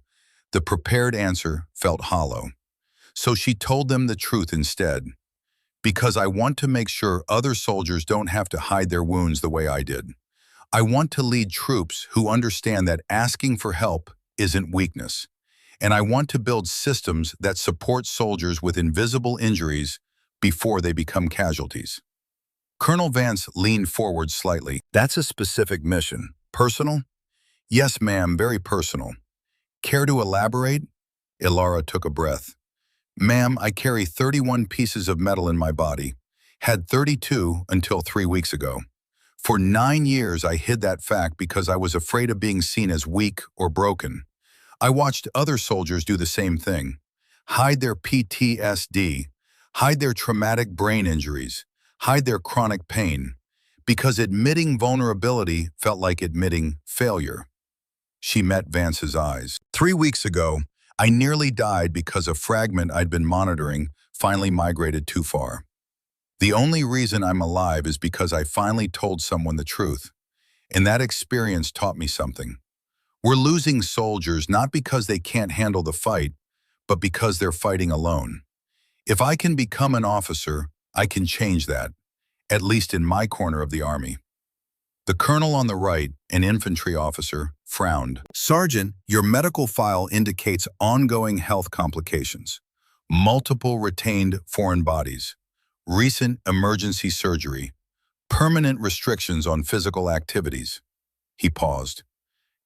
the prepared answer felt hollow. So she told them the truth instead. Because I want to make sure other soldiers don't have to hide their wounds the way I did. I want to lead troops who understand that asking for help isn't weakness. And I want to build systems that support soldiers with invisible injuries before they become casualties. Colonel Vance leaned forward slightly. That's a specific mission. Personal? Yes, ma'am, very personal. Care to elaborate? Ilara took a breath. Ma'am, I carry 31 pieces of metal in my body. Had 32 until 3 weeks ago. For 9 years, I hid that fact because I was afraid of being seen as weak or broken. I watched other soldiers do the same thing. Hide their PTSD, hide their traumatic brain injuries, hide their chronic pain, because admitting vulnerability felt like admitting failure. She met Vance's eyes. 3 weeks ago, I nearly died because a fragment I'd been monitoring finally migrated too far. The only reason I'm alive is because I finally told someone the truth, and that experience taught me something. We're losing soldiers not because they can't handle the fight, but because they're fighting alone. If I can become an officer, I can change that, at least in my corner of the army. The colonel on the right, an infantry officer, frowned. Sergeant, your medical file indicates ongoing health complications, multiple retained foreign bodies, recent emergency surgery, permanent restrictions on physical activities. He paused.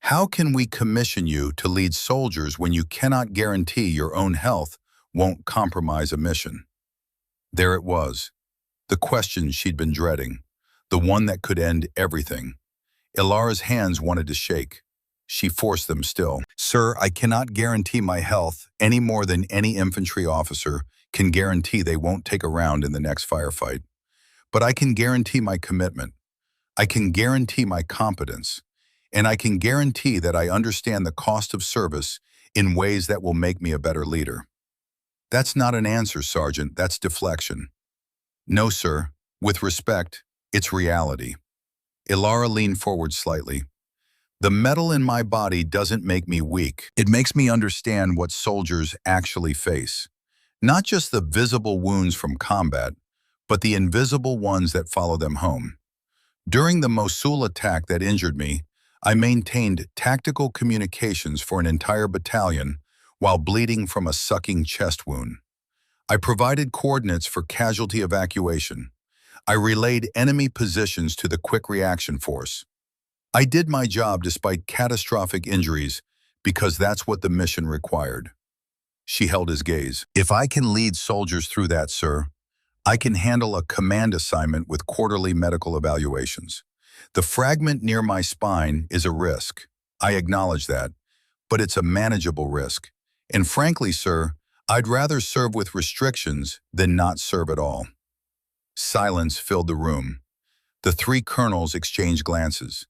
How can we commission you to lead soldiers when you cannot guarantee your own health won't compromise a mission? There it was, the question she'd been dreading, the one that could end everything. Ilara's hands wanted to shake. She forced them still. Sir, I cannot guarantee my health any more than any infantry officer can guarantee they won't take a round in the next firefight. But I can guarantee my commitment. I can guarantee my competence. And I can guarantee that I understand the cost of service in ways that will make me a better leader. That's not an answer, Sergeant. That's deflection. No, sir. With respect, it's reality. Ilara leaned forward slightly. The metal in my body doesn't make me weak. It makes me understand what soldiers actually face. Not just the visible wounds from combat, but the invisible ones that follow them home. During the Mosul attack that injured me, I maintained tactical communications for an entire battalion while bleeding from a sucking chest wound. I provided coordinates for casualty evacuation. I relayed enemy positions to the Quick Reaction Force. I did my job despite catastrophic injuries because that's what the mission required. She held his gaze. If I can lead soldiers through that, sir, I can handle a command assignment with quarterly medical evaluations. The fragment near my spine is a risk. I acknowledge that, but it's a manageable risk. And frankly, sir, I'd rather serve with restrictions than not serve at all. Silence filled the room. The 3 colonels exchanged glances.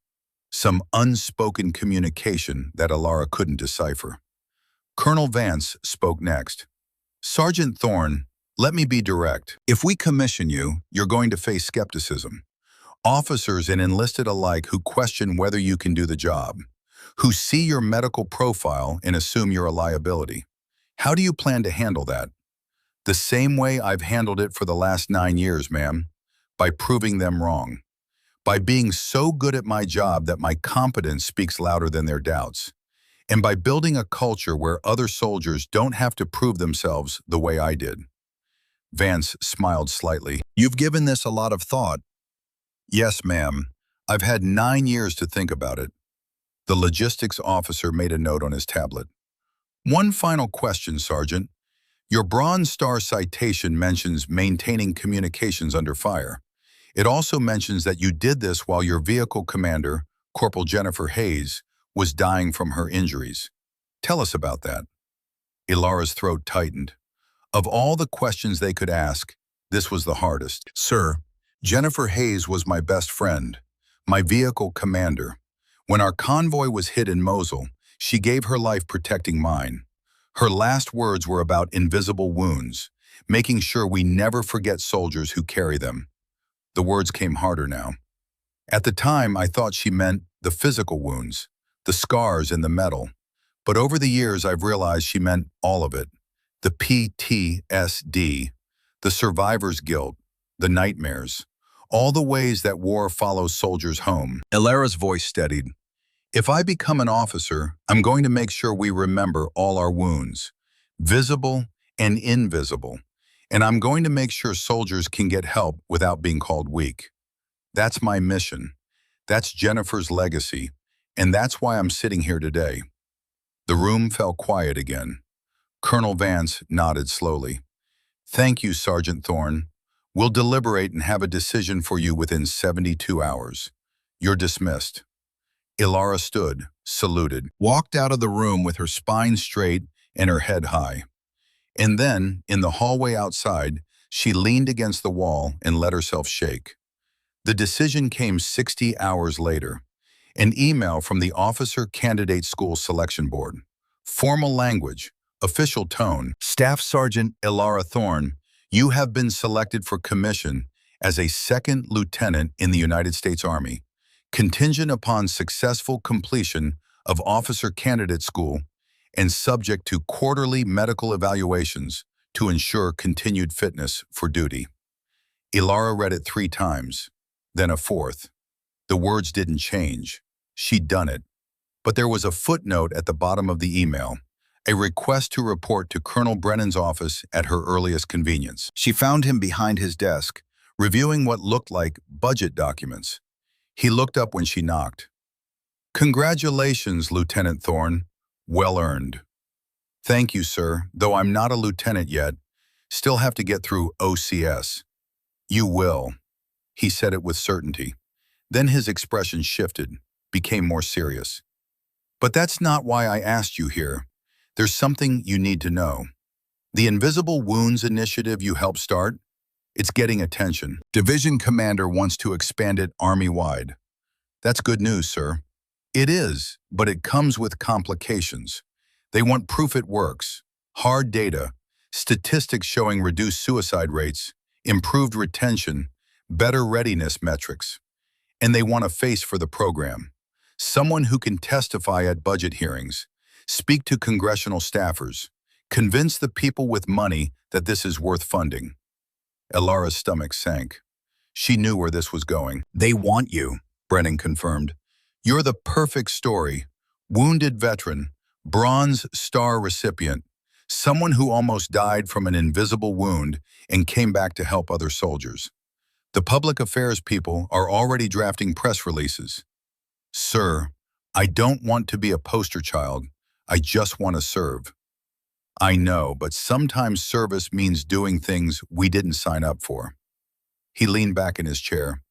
Some unspoken communication that Ilara couldn't decipher. Colonel Vance spoke next. Sergeant Thorne, let me be direct. If we commission you, you're going to face skepticism. Officers and enlisted alike who question whether you can do the job, who see your medical profile and assume you're a liability. How do you plan to handle that? The same way I've handled it for the last 9 years, ma'am, by proving them wrong. By being so good at my job that my competence speaks louder than their doubts. And by building a culture where other soldiers don't have to prove themselves the way I did. Vance smiled slightly. You've given this a lot of thought. Yes, ma'am. I've had 9 years to think about it. The logistics officer made a note on his tablet. One final question, Sergeant. Your Bronze Star citation mentions maintaining communications under fire. It also mentions that you did this while your vehicle commander, Corporal Jennifer Hayes, was dying from her injuries. Tell us about that. Ilara's throat tightened. Of all the questions they could ask, this was the hardest. Sir, Jennifer Hayes was my best friend, my vehicle commander. When our convoy was hit in Mosul, She gave her life protecting mine. Her last words were about invisible wounds, making sure we never forget soldiers who carry them. The words came harder now. At the time, I thought she meant the physical wounds, the scars and the metal. But over the years, I've realized she meant all of it. The PTSD, the survivor's guilt, the nightmares, all the ways that war follows soldiers home. Ilara's voice steadied. If I become an officer, I'm going to make sure we remember all our wounds, visible and invisible. And I'm going to make sure soldiers can get help without being called weak. That's my mission. That's Jennifer's legacy. And that's why I'm sitting here today. The room fell quiet again. Colonel Vance nodded slowly. Thank you, Sergeant Thorne. We'll deliberate and have a decision for you within 72 hours. You're dismissed. Ilara stood, saluted, walked out of the room with her spine straight and her head high. And then, in the hallway outside, she leaned against the wall and let herself shake. The decision came 60 hours later. An email from the Officer Candidate School Selection Board. Formal language, official tone. Staff Sergeant Ilara Thorne, you have been selected for commission as a second lieutenant in the United States Army, contingent upon successful completion of Officer Candidate School and subject to quarterly medical evaluations to ensure continued fitness for duty. Ilara read it 3 times, then a 4th. The words didn't change. She'd done it. But there was a footnote at the bottom of the email, a request to report to Colonel Brennan's office at her earliest convenience. She found him behind his desk, reviewing what looked like budget documents. He looked up when she knocked. Congratulations, Lieutenant Thorne. Well earned. Thank you, sir, though I'm not a lieutenant yet. Still have to get through OCS. You will. He said it with certainty. Then his expression shifted, became more serious. But that's not why I asked you here. There's something you need to know. The Invisible Wounds Initiative you helped start, it's getting attention. Division Commander wants to expand it Army-wide. That's good news, sir. It is, but it comes with complications. They want proof it works, hard data, statistics showing reduced suicide rates, improved retention, better readiness metrics. And they want a face for the program. Someone who can testify at budget hearings, speak to congressional staffers, convince the people with money that this is worth funding. Ilara's stomach sank. She knew where this was going. They want you, Brennan confirmed. You're the perfect story. Wounded veteran, Bronze Star recipient, someone who almost died from an invisible wound and came back to help other soldiers. The public affairs people are already drafting press releases. Sir, I don't want to be a poster child. I just want to serve. I know, but sometimes service means doing things we didn't sign up for. He leaned back in his chair.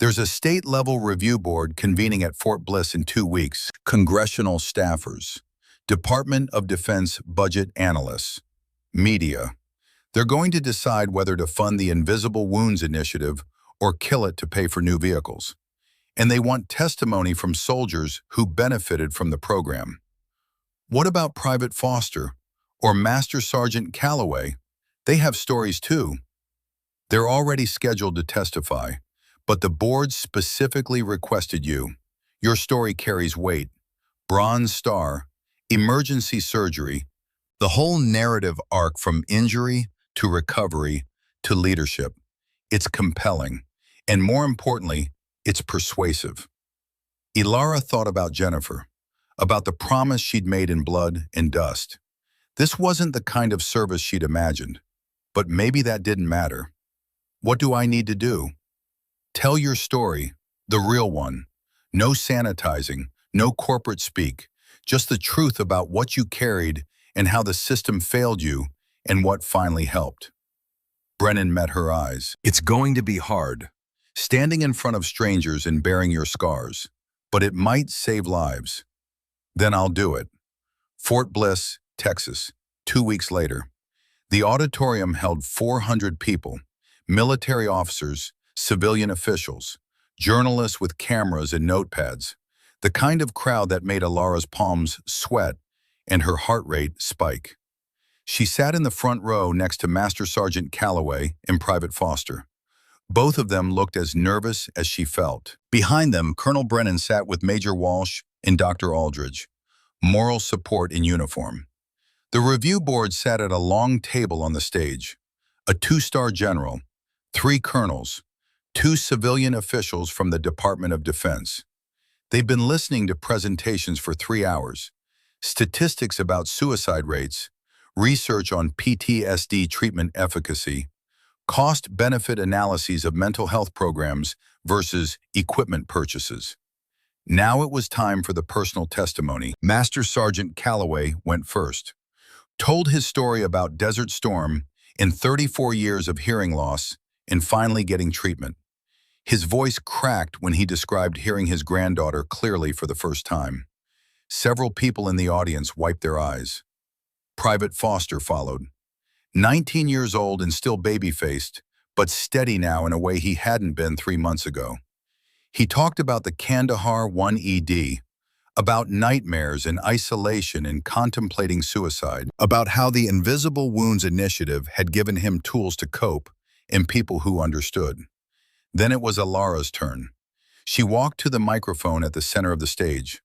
There's a state-level review board convening at Fort Bliss in 2 weeks. Congressional staffers, Department of Defense budget analysts, media. They're going to decide whether to fund the Invisible Wounds Initiative or kill it to pay for new vehicles. And they want testimony from soldiers who benefited from the program. What about Private Foster or Master Sergeant Calloway? They have stories too. They're already scheduled to testify, but the board specifically requested you. Your story carries weight. Bronze Star, emergency surgery, the whole narrative arc from injury to recovery to leadership. It's compelling, and more importantly, it's persuasive. Ilara thought about Jennifer, about the promise she'd made in blood and dust. This wasn't the kind of service she'd imagined, but maybe that didn't matter. What do I need to do? Tell your story, the real one. No sanitizing, no corporate speak, just the truth about what you carried and how the system failed you and what finally helped. Brennan met her eyes. It's going to be hard, standing in front of strangers and bearing your scars, but it might save lives. Then I'll do it. Fort Bliss, Texas, 2 weeks later. The auditorium held 400 people, military officers, civilian officials, journalists with cameras and notepads. the kind of crowd that made Alara's palms sweat and her heart rate spike. She sat in the front row next to Master Sergeant Calloway and Private Foster. Both of them looked as nervous as she felt. Behind them, Colonel Brennan sat with Major Walsh and Dr. Aldridge, moral support in uniform. The review board sat at a long table on the stage. A two-star general, 3 colonels, 2 civilian officials from the Department of Defense. They've been listening to presentations for 3 hours, statistics about suicide rates, research on PTSD treatment efficacy, cost-benefit analyses of mental health programs versus equipment purchases. Now it was time for the personal testimony. Master Sergeant Calloway went first, told his story about Desert Storm in 34 years of hearing loss and finally getting treatment. His voice cracked when he described hearing his granddaughter clearly for the first time. Several people in the audience wiped their eyes. Private Foster followed. 19 years old and still baby-faced, but steady now in a way he hadn't been 3 months ago. He talked about the Kandahar 1ED, about nightmares and isolation and contemplating suicide, about how the Invisible Wounds Initiative had given him tools to cope and people who understood. Then it was Alara's turn. She walked to the microphone at the center of the stage,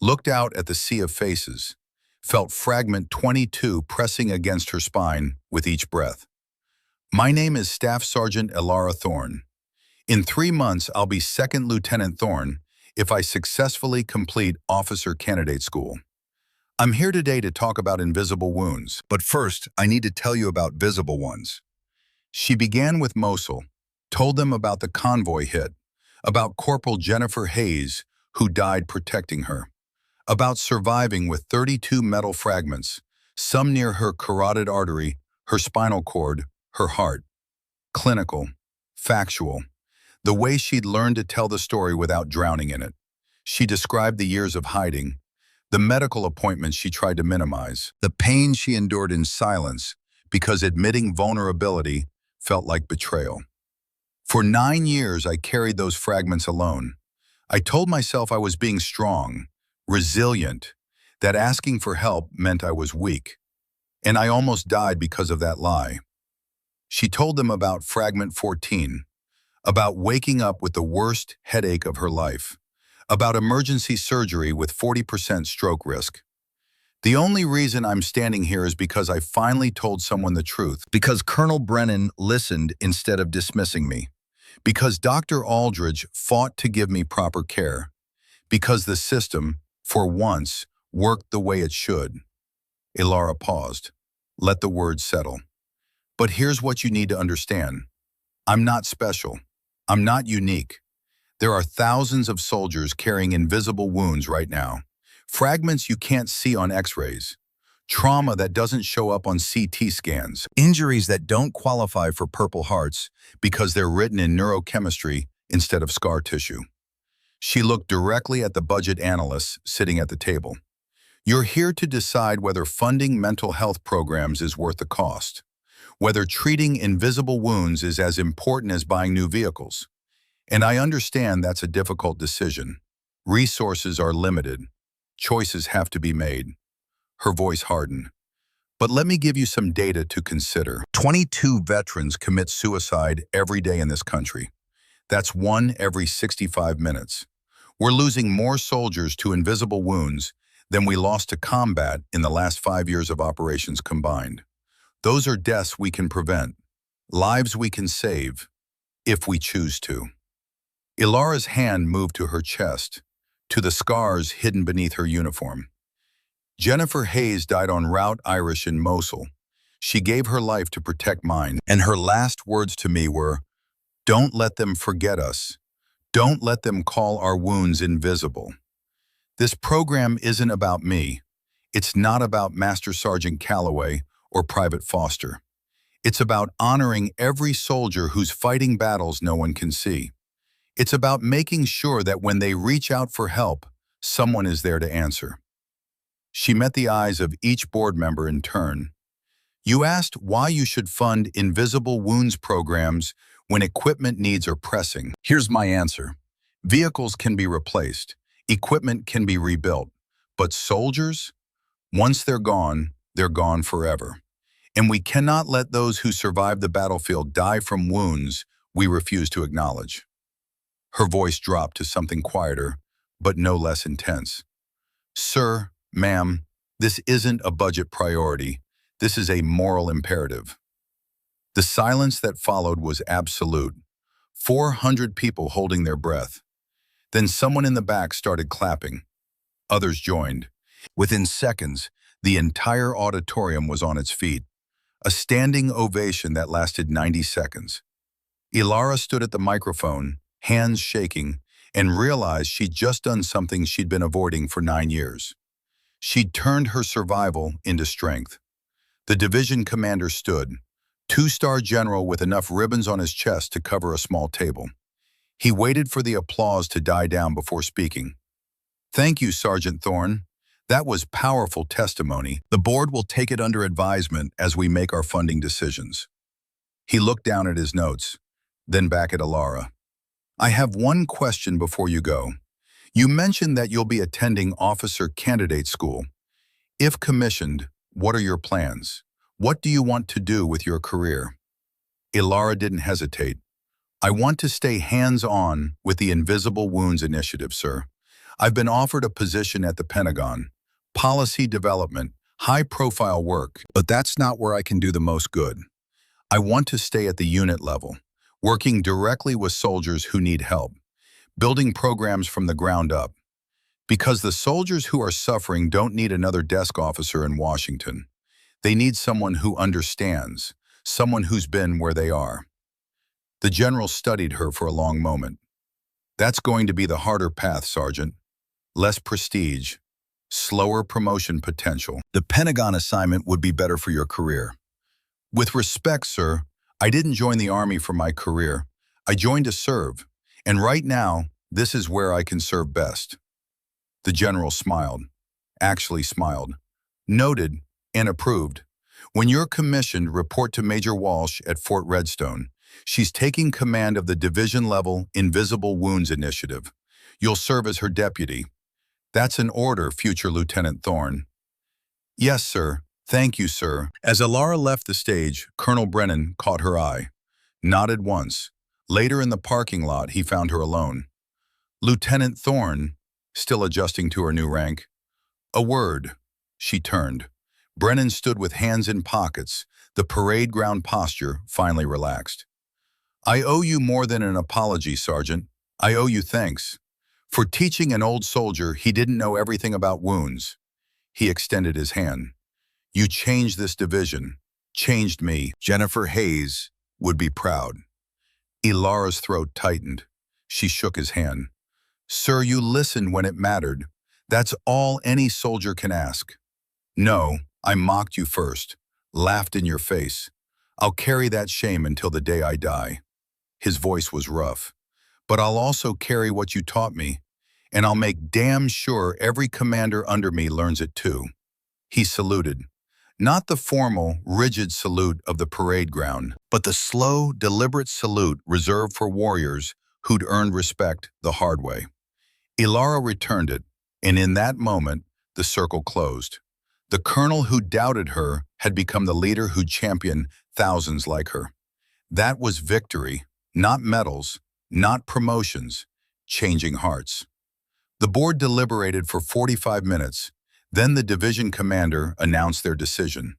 looked out at the sea of faces, felt fragment 22 pressing against her spine with each breath. My name is Staff Sergeant Alara Thorne. In 3 months, I'll be Second Lieutenant Thorne if I successfully complete Officer Candidate School. I'm here today to talk about invisible wounds, but first, I need to tell you about visible ones. She began with Mosul, told them about the convoy hit, about Corporal Jennifer Hayes, who died protecting her, about surviving with 32 metal fragments, some near her carotid artery, her spinal cord, her heart. Clinical, factual, the way she'd learned to tell the story without drowning in it. She described the years of hiding, the medical appointments she tried to minimize, the pain she endured in silence because admitting vulnerability felt like betrayal. For 9 years, I carried those fragments alone. I told myself I was being strong, resilient, that asking for help meant I was weak. And I almost died because of that lie. She told them about Fragment 14, about waking up with the worst headache of her life, about emergency surgery with 40% stroke risk. The only reason I'm standing here is because I finally told someone the truth, because Colonel Brennan listened instead of dismissing me, because Dr. Aldridge fought to give me proper care, because the system, for once, worked the way it should. Alara paused. Let the words settle. But here's what you need to understand. I'm not special. I'm not unique. There are thousands of soldiers carrying invisible wounds right now. Fragments you can't see on x-rays. Trauma that doesn't show up on CT scans. Injuries that don't qualify for Purple Hearts because they're written in neurochemistry instead of scar tissue. She looked directly at the budget analysts sitting at the table. You're here to decide whether funding mental health programs is worth the cost, whether treating invisible wounds is as important as buying new vehicles. And I understand that's a difficult decision. Resources are limited. Choices have to be made. Her voice hardened. But let me give you some data to consider. 22 veterans commit suicide every day in this country. That's 1 every 65 minutes. We're losing more soldiers to invisible wounds than we lost to combat in the last 5 years of operations combined. Those are deaths we can prevent, lives we can save, if we choose to. Ilara's hand moved to her chest, to the scars hidden beneath her uniform. Jennifer Hayes died on Route Irish in Mosul. She gave her life to protect mine, and her last words to me were, "Don't let them forget us. Don't let them call our wounds invisible." This program isn't about me. It's not about Master Sergeant Calloway or Private Foster. It's about honoring every soldier who's fighting battles no one can see. It's about making sure that when they reach out for help, someone is there to answer. She met the eyes of each board member in turn. You asked why you should fund invisible wounds programs when equipment needs are pressing. Here's my answer. Vehicles can be replaced. Equipment can be rebuilt, but soldiers, once they're gone forever. And we cannot let those who survive the battlefield die from wounds we refuse to acknowledge. Her voice dropped to something quieter, but no less intense. Sir, ma'am, this isn't a budget priority. This is a moral imperative. The silence that followed was absolute. 400 people holding their breath. Then someone in the back started clapping. Others joined. Within seconds, the entire auditorium was on its feet. A standing ovation that lasted 90 seconds. Ilara stood at the microphone, hands shaking, and realized she'd just done something she'd been avoiding for 9 years. She'd turned her survival into strength. The division commander stood, two-star general with enough ribbons on his chest to cover a small table. He waited for the applause to die down before speaking. Thank you, Sergeant Thorne. That was powerful testimony. The board will take it under advisement as we make our funding decisions. He looked down at his notes, then back at Ilara. I have one question before you go. You mentioned that you'll be attending officer candidate school. If commissioned, what are your plans? What do you want to do with your career? Ilara didn't hesitate. I want to stay hands-on with the Invisible Wounds Initiative, sir. I've been offered a position at the Pentagon, policy development, high-profile work, but that's not where I can do the most good. I want to stay at the unit level, working directly with soldiers who need help, building programs from the ground up. Because the soldiers who are suffering don't need another desk officer in Washington. They need someone who understands, someone who's been where they are. The general studied her for a long moment. That's going to be the harder path, Sergeant. Less prestige, slower promotion potential. The Pentagon assignment would be better for your career. With respect, sir, I didn't join the Army for my career. I joined to serve, and right now, this is where I can serve best. The general smiled, actually smiled, noted, and approved. When you're commissioned, report to Major Walsh at Fort Redstone. She's taking command of the division-level Invisible Wounds Initiative. You'll serve as her deputy. That's an order, future Lieutenant Thorne. Yes, sir. Thank you, sir. As Ilara left the stage, Colonel Brennan caught her eye. Nodded once. Later in the parking lot, he found her alone. Lieutenant Thorne, still adjusting to her new rank. A word. She turned. Brennan stood with hands in pockets, the parade ground posture finally relaxed. I owe you more than an apology, Sergeant. I owe you thanks. For teaching an old soldier he didn't know everything about wounds. He extended his hand. You changed this division, changed me. Jennifer Hayes would be proud. Ilara's throat tightened. She shook his hand. Sir, you listened when it mattered. That's all any soldier can ask. No, I mocked you first, laughed in your face. I'll carry that shame until the day I die. His voice was rough. But I'll also carry what you taught me, and I'll make damn sure every commander under me learns it too. He saluted. Not the formal, rigid salute of the parade ground, but the slow, deliberate salute reserved for warriors who'd earned respect the hard way. Ilara returned it, and in that moment, the circle closed. The colonel who doubted her had become the leader who championed thousands like her. That was victory, not medals, not promotions, changing hearts. The board deliberated for 45 minutes. Then the division commander announced their decision.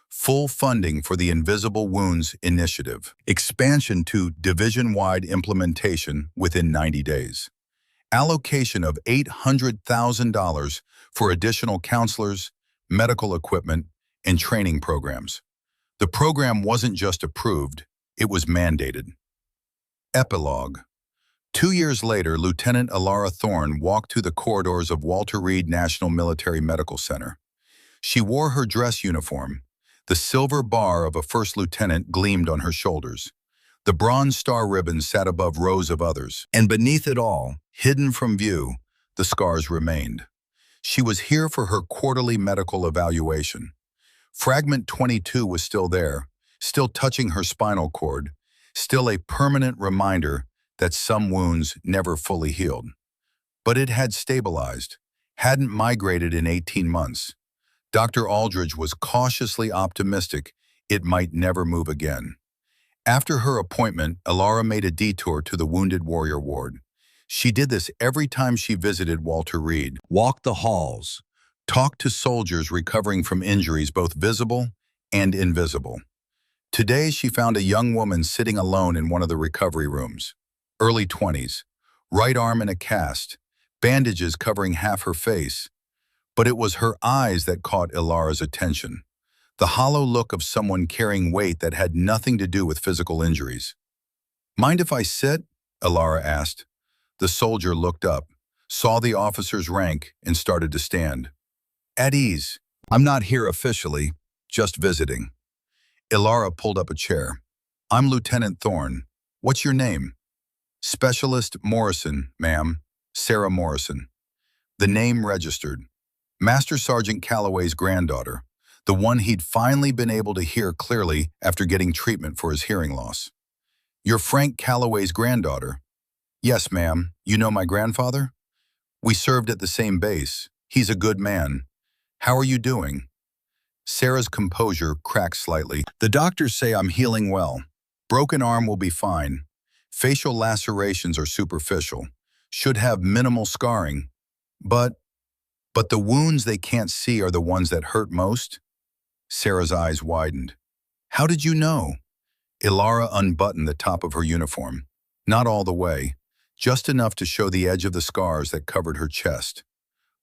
Full funding for the Invisible Wounds Initiative. Expansion to division-wide implementation within 90 days. Allocation of $800,000 for additional counselors, medical equipment, and training programs. The program wasn't just approved, it was mandated. Epilogue. 2 years later, Lieutenant Ilara Thorne walked through the corridors of Walter Reed National Military Medical Center. She wore her dress uniform. The silver bar of a first lieutenant gleamed on her shoulders. The bronze star ribbon sat above rows of others. And beneath it all, hidden from view, the scars remained. She was here for her quarterly medical evaluation. Fragment 22 was still there, still touching her spinal cord, still a permanent reminder that some wounds never fully healed. but it had stabilized, hadn't migrated in 18 months. Dr. Aldridge was cautiously optimistic it might never move again. After her appointment, Elara made a detour to the Wounded Warrior ward. She did this every time she visited Walter Reed. Walked the halls, talked to soldiers recovering from injuries both visible and invisible. Today, she found a young woman sitting alone in one of the recovery rooms. Early 20s, right arm in a cast, bandages covering half her face. But it was her eyes that caught Elara's attention. The hollow look of someone carrying weight that had nothing to do with physical injuries. "Mind if I sit?" Elara asked. The soldier looked up, saw the officer's rank, and started to stand. "At ease. I'm not here officially, just visiting." Elara pulled up a chair. "I'm Lieutenant Thorne. What's your name?" "Specialist Morrison, ma'am. Sarah Morrison." The name registered. Master Sergeant Calloway's granddaughter, the one he'd finally been able to hear clearly after getting treatment for his hearing loss. "You're Frank Calloway's granddaughter?" "Yes, ma'am. You know my grandfather?" "We served at the same base. He's a good man. How are you doing?" Sarah's composure cracked slightly. "The doctors say I'm healing well. Broken arm will be fine. Facial lacerations are superficial. Should have minimal scarring. But the wounds they can't see are the ones that hurt most?" Sarah's eyes widened. "How did you know?" Elara unbuttoned the top of her uniform. Not all the way, just enough to show the edge of the scars that covered her chest.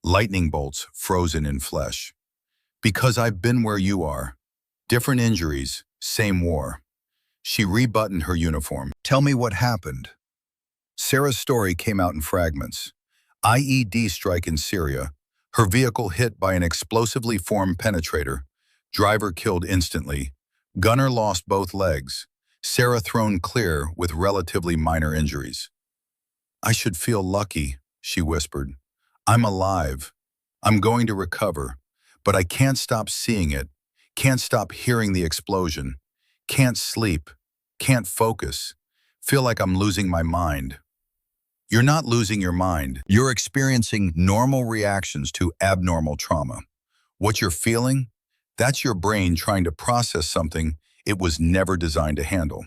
Lightning bolts frozen in flesh. "Because I've been where you are. Different injuries, same war." She rebuttoned her uniform. "Tell me what happened." Sarah's story came out in fragments. IED strike in Syria, her vehicle hit by an explosively formed penetrator, driver killed instantly, gunner lost both legs, Sarah thrown clear with relatively minor injuries. "I should feel lucky," she whispered. "I'm alive. I'm going to recover. But I can't stop seeing it, can't stop hearing the explosion, can't sleep, can't focus, feel like I'm losing my mind." "You're not losing your mind. You're experiencing normal reactions to abnormal trauma. What you're feeling, that's your brain trying to process something it was never designed to handle.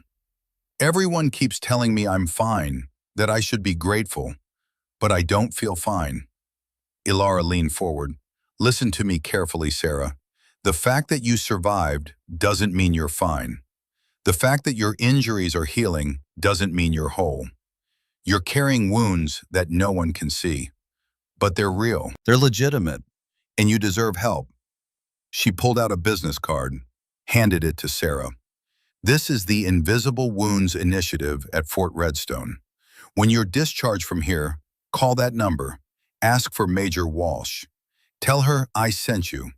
Everyone keeps telling me I'm fine, that I should be grateful, but I don't feel fine." Elara leaned forward. "Listen to me carefully, Sarah. The fact that you survived doesn't mean you're fine. The fact that your injuries are healing doesn't mean you're whole. You're carrying wounds that no one can see. But they're real. They're legitimate. And you deserve help." She pulled out a business card, handed it to Sarah. "This is the Invisible Wounds Initiative at Fort Redstone. When you're discharged from here, call that number. Ask for Major Walsh. Tell her I sent you.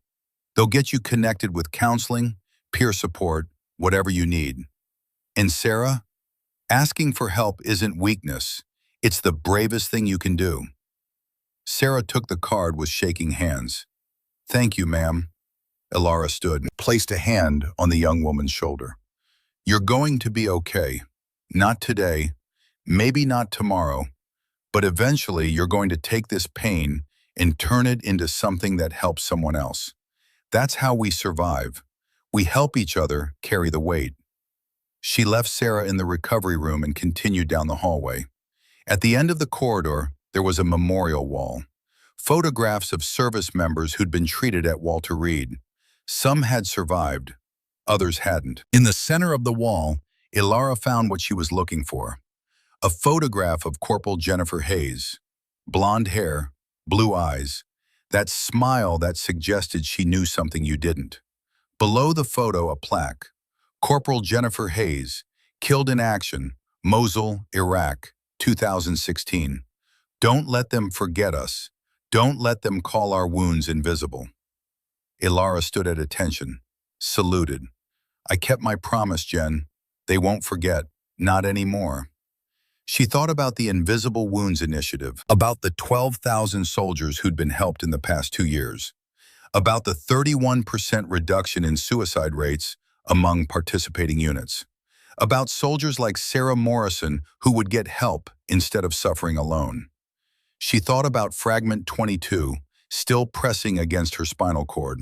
They'll get you connected with counseling, peer support, whatever you need. And Sarah, asking for help isn't weakness. It's the bravest thing you can do." Sarah took the card with shaking hands. "Thank you, ma'am." Elara stood and placed a hand on the young woman's shoulder. "You're going to be okay. Not today, maybe not tomorrow, but eventually you're going to take this pain and turn it into something that helps someone else. That's how we survive. We help each other carry the weight." She left Sarah in the recovery room and continued down the hallway. At the end of the corridor, there was a memorial wall. Photographs of service members who'd been treated at Walter Reed. Some had survived, others hadn't. In the center of the wall, Elara found what she was looking for. A photograph of Corporal Jennifer Hayes. Blonde hair, blue eyes, that smile that suggested she knew something you didn't. Below the photo, a plaque. Corporal Jennifer Hayes, killed in action, Mosul, Iraq, 2016. Don't let them forget us. Don't let them call our wounds invisible. Elara stood at attention, saluted. "I kept my promise, Jen. They won't forget. Not anymore." She thought about the Invisible Wounds Initiative, about the 12,000 soldiers who'd been helped in the past 2 years, about the 31% reduction in suicide rates among participating units, about soldiers like Sarah Morrison who would get help instead of suffering alone. She thought about fragment 22, still pressing against her spinal cord,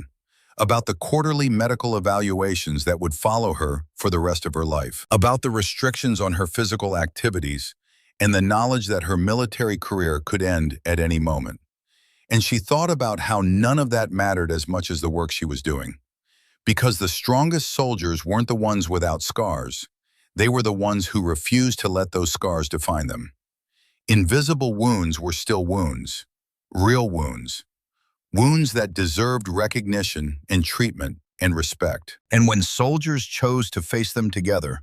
about the quarterly medical evaluations that would follow her for the rest of her life, about the restrictions on her physical activities, and the knowledge that her military career could end at any moment. And she thought about how none of that mattered as much as the work she was doing. Because the strongest soldiers weren't the ones without scars. They were the ones who refused to let those scars define them. Invisible wounds were still wounds, real wounds, wounds that deserved recognition and treatment and respect. And when soldiers chose to face them together,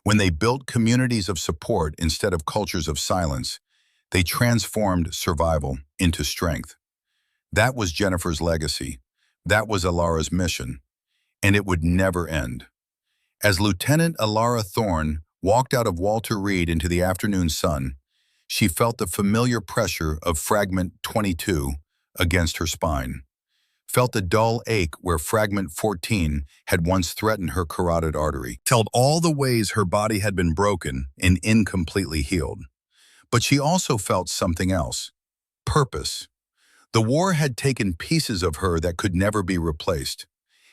when they built communities of support instead of cultures of silence, they transformed survival into strength. That was Jennifer's legacy. That was Alara's mission. And it would never end. As Lieutenant Alara Thorne walked out of Walter Reed into the afternoon sun, she felt the familiar pressure of fragment 22 against her spine, felt the dull ache where fragment 14 had once threatened her carotid artery, felt all the ways her body had been broken and incompletely healed. But she also felt something else, purpose. The war had taken pieces of her that could never be replaced,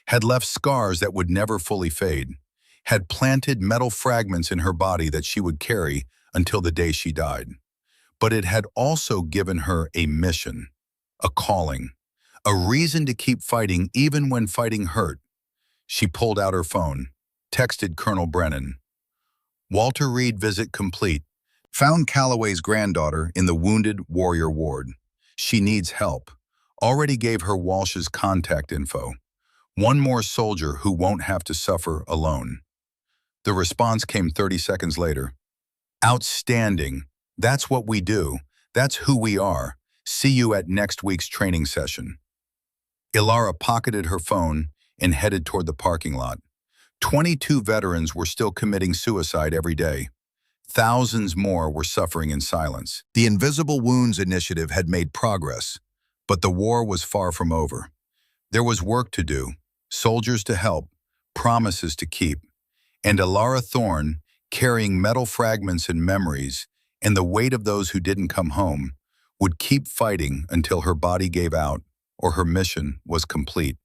had left scars that would never fully fade, had planted metal fragments in her body that she would carry until the day she died. But it had also given her a mission, a calling, a reason to keep fighting even when fighting hurt. She pulled out her phone, texted Colonel Brennan. Walter Reed visit complete. Found Calloway's granddaughter in the wounded warrior ward. She needs help. Already gave her Walsh's contact info. One more soldier who won't have to suffer alone. The response came 30 seconds later. Outstanding. That's what we do. That's who we are. See you at next week's training session. Ilara pocketed her phone and headed toward the parking lot. 22 veterans were still committing suicide every day. Thousands more were suffering in silence. The Invisible Wounds Initiative had made progress, but the war was far from over. There was work to do, soldiers to help, promises to keep, and Alara Thorne, carrying metal fragments and memories, and the weight of those who didn't come home, would keep fighting until her body gave out or her mission was complete,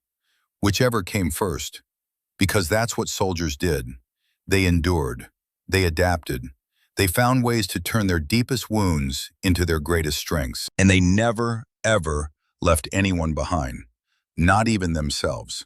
whichever came first, because that's what soldiers did. They endured, they adapted, they found ways to turn their deepest wounds into their greatest strengths, and they never, ever left anyone behind, not even themselves.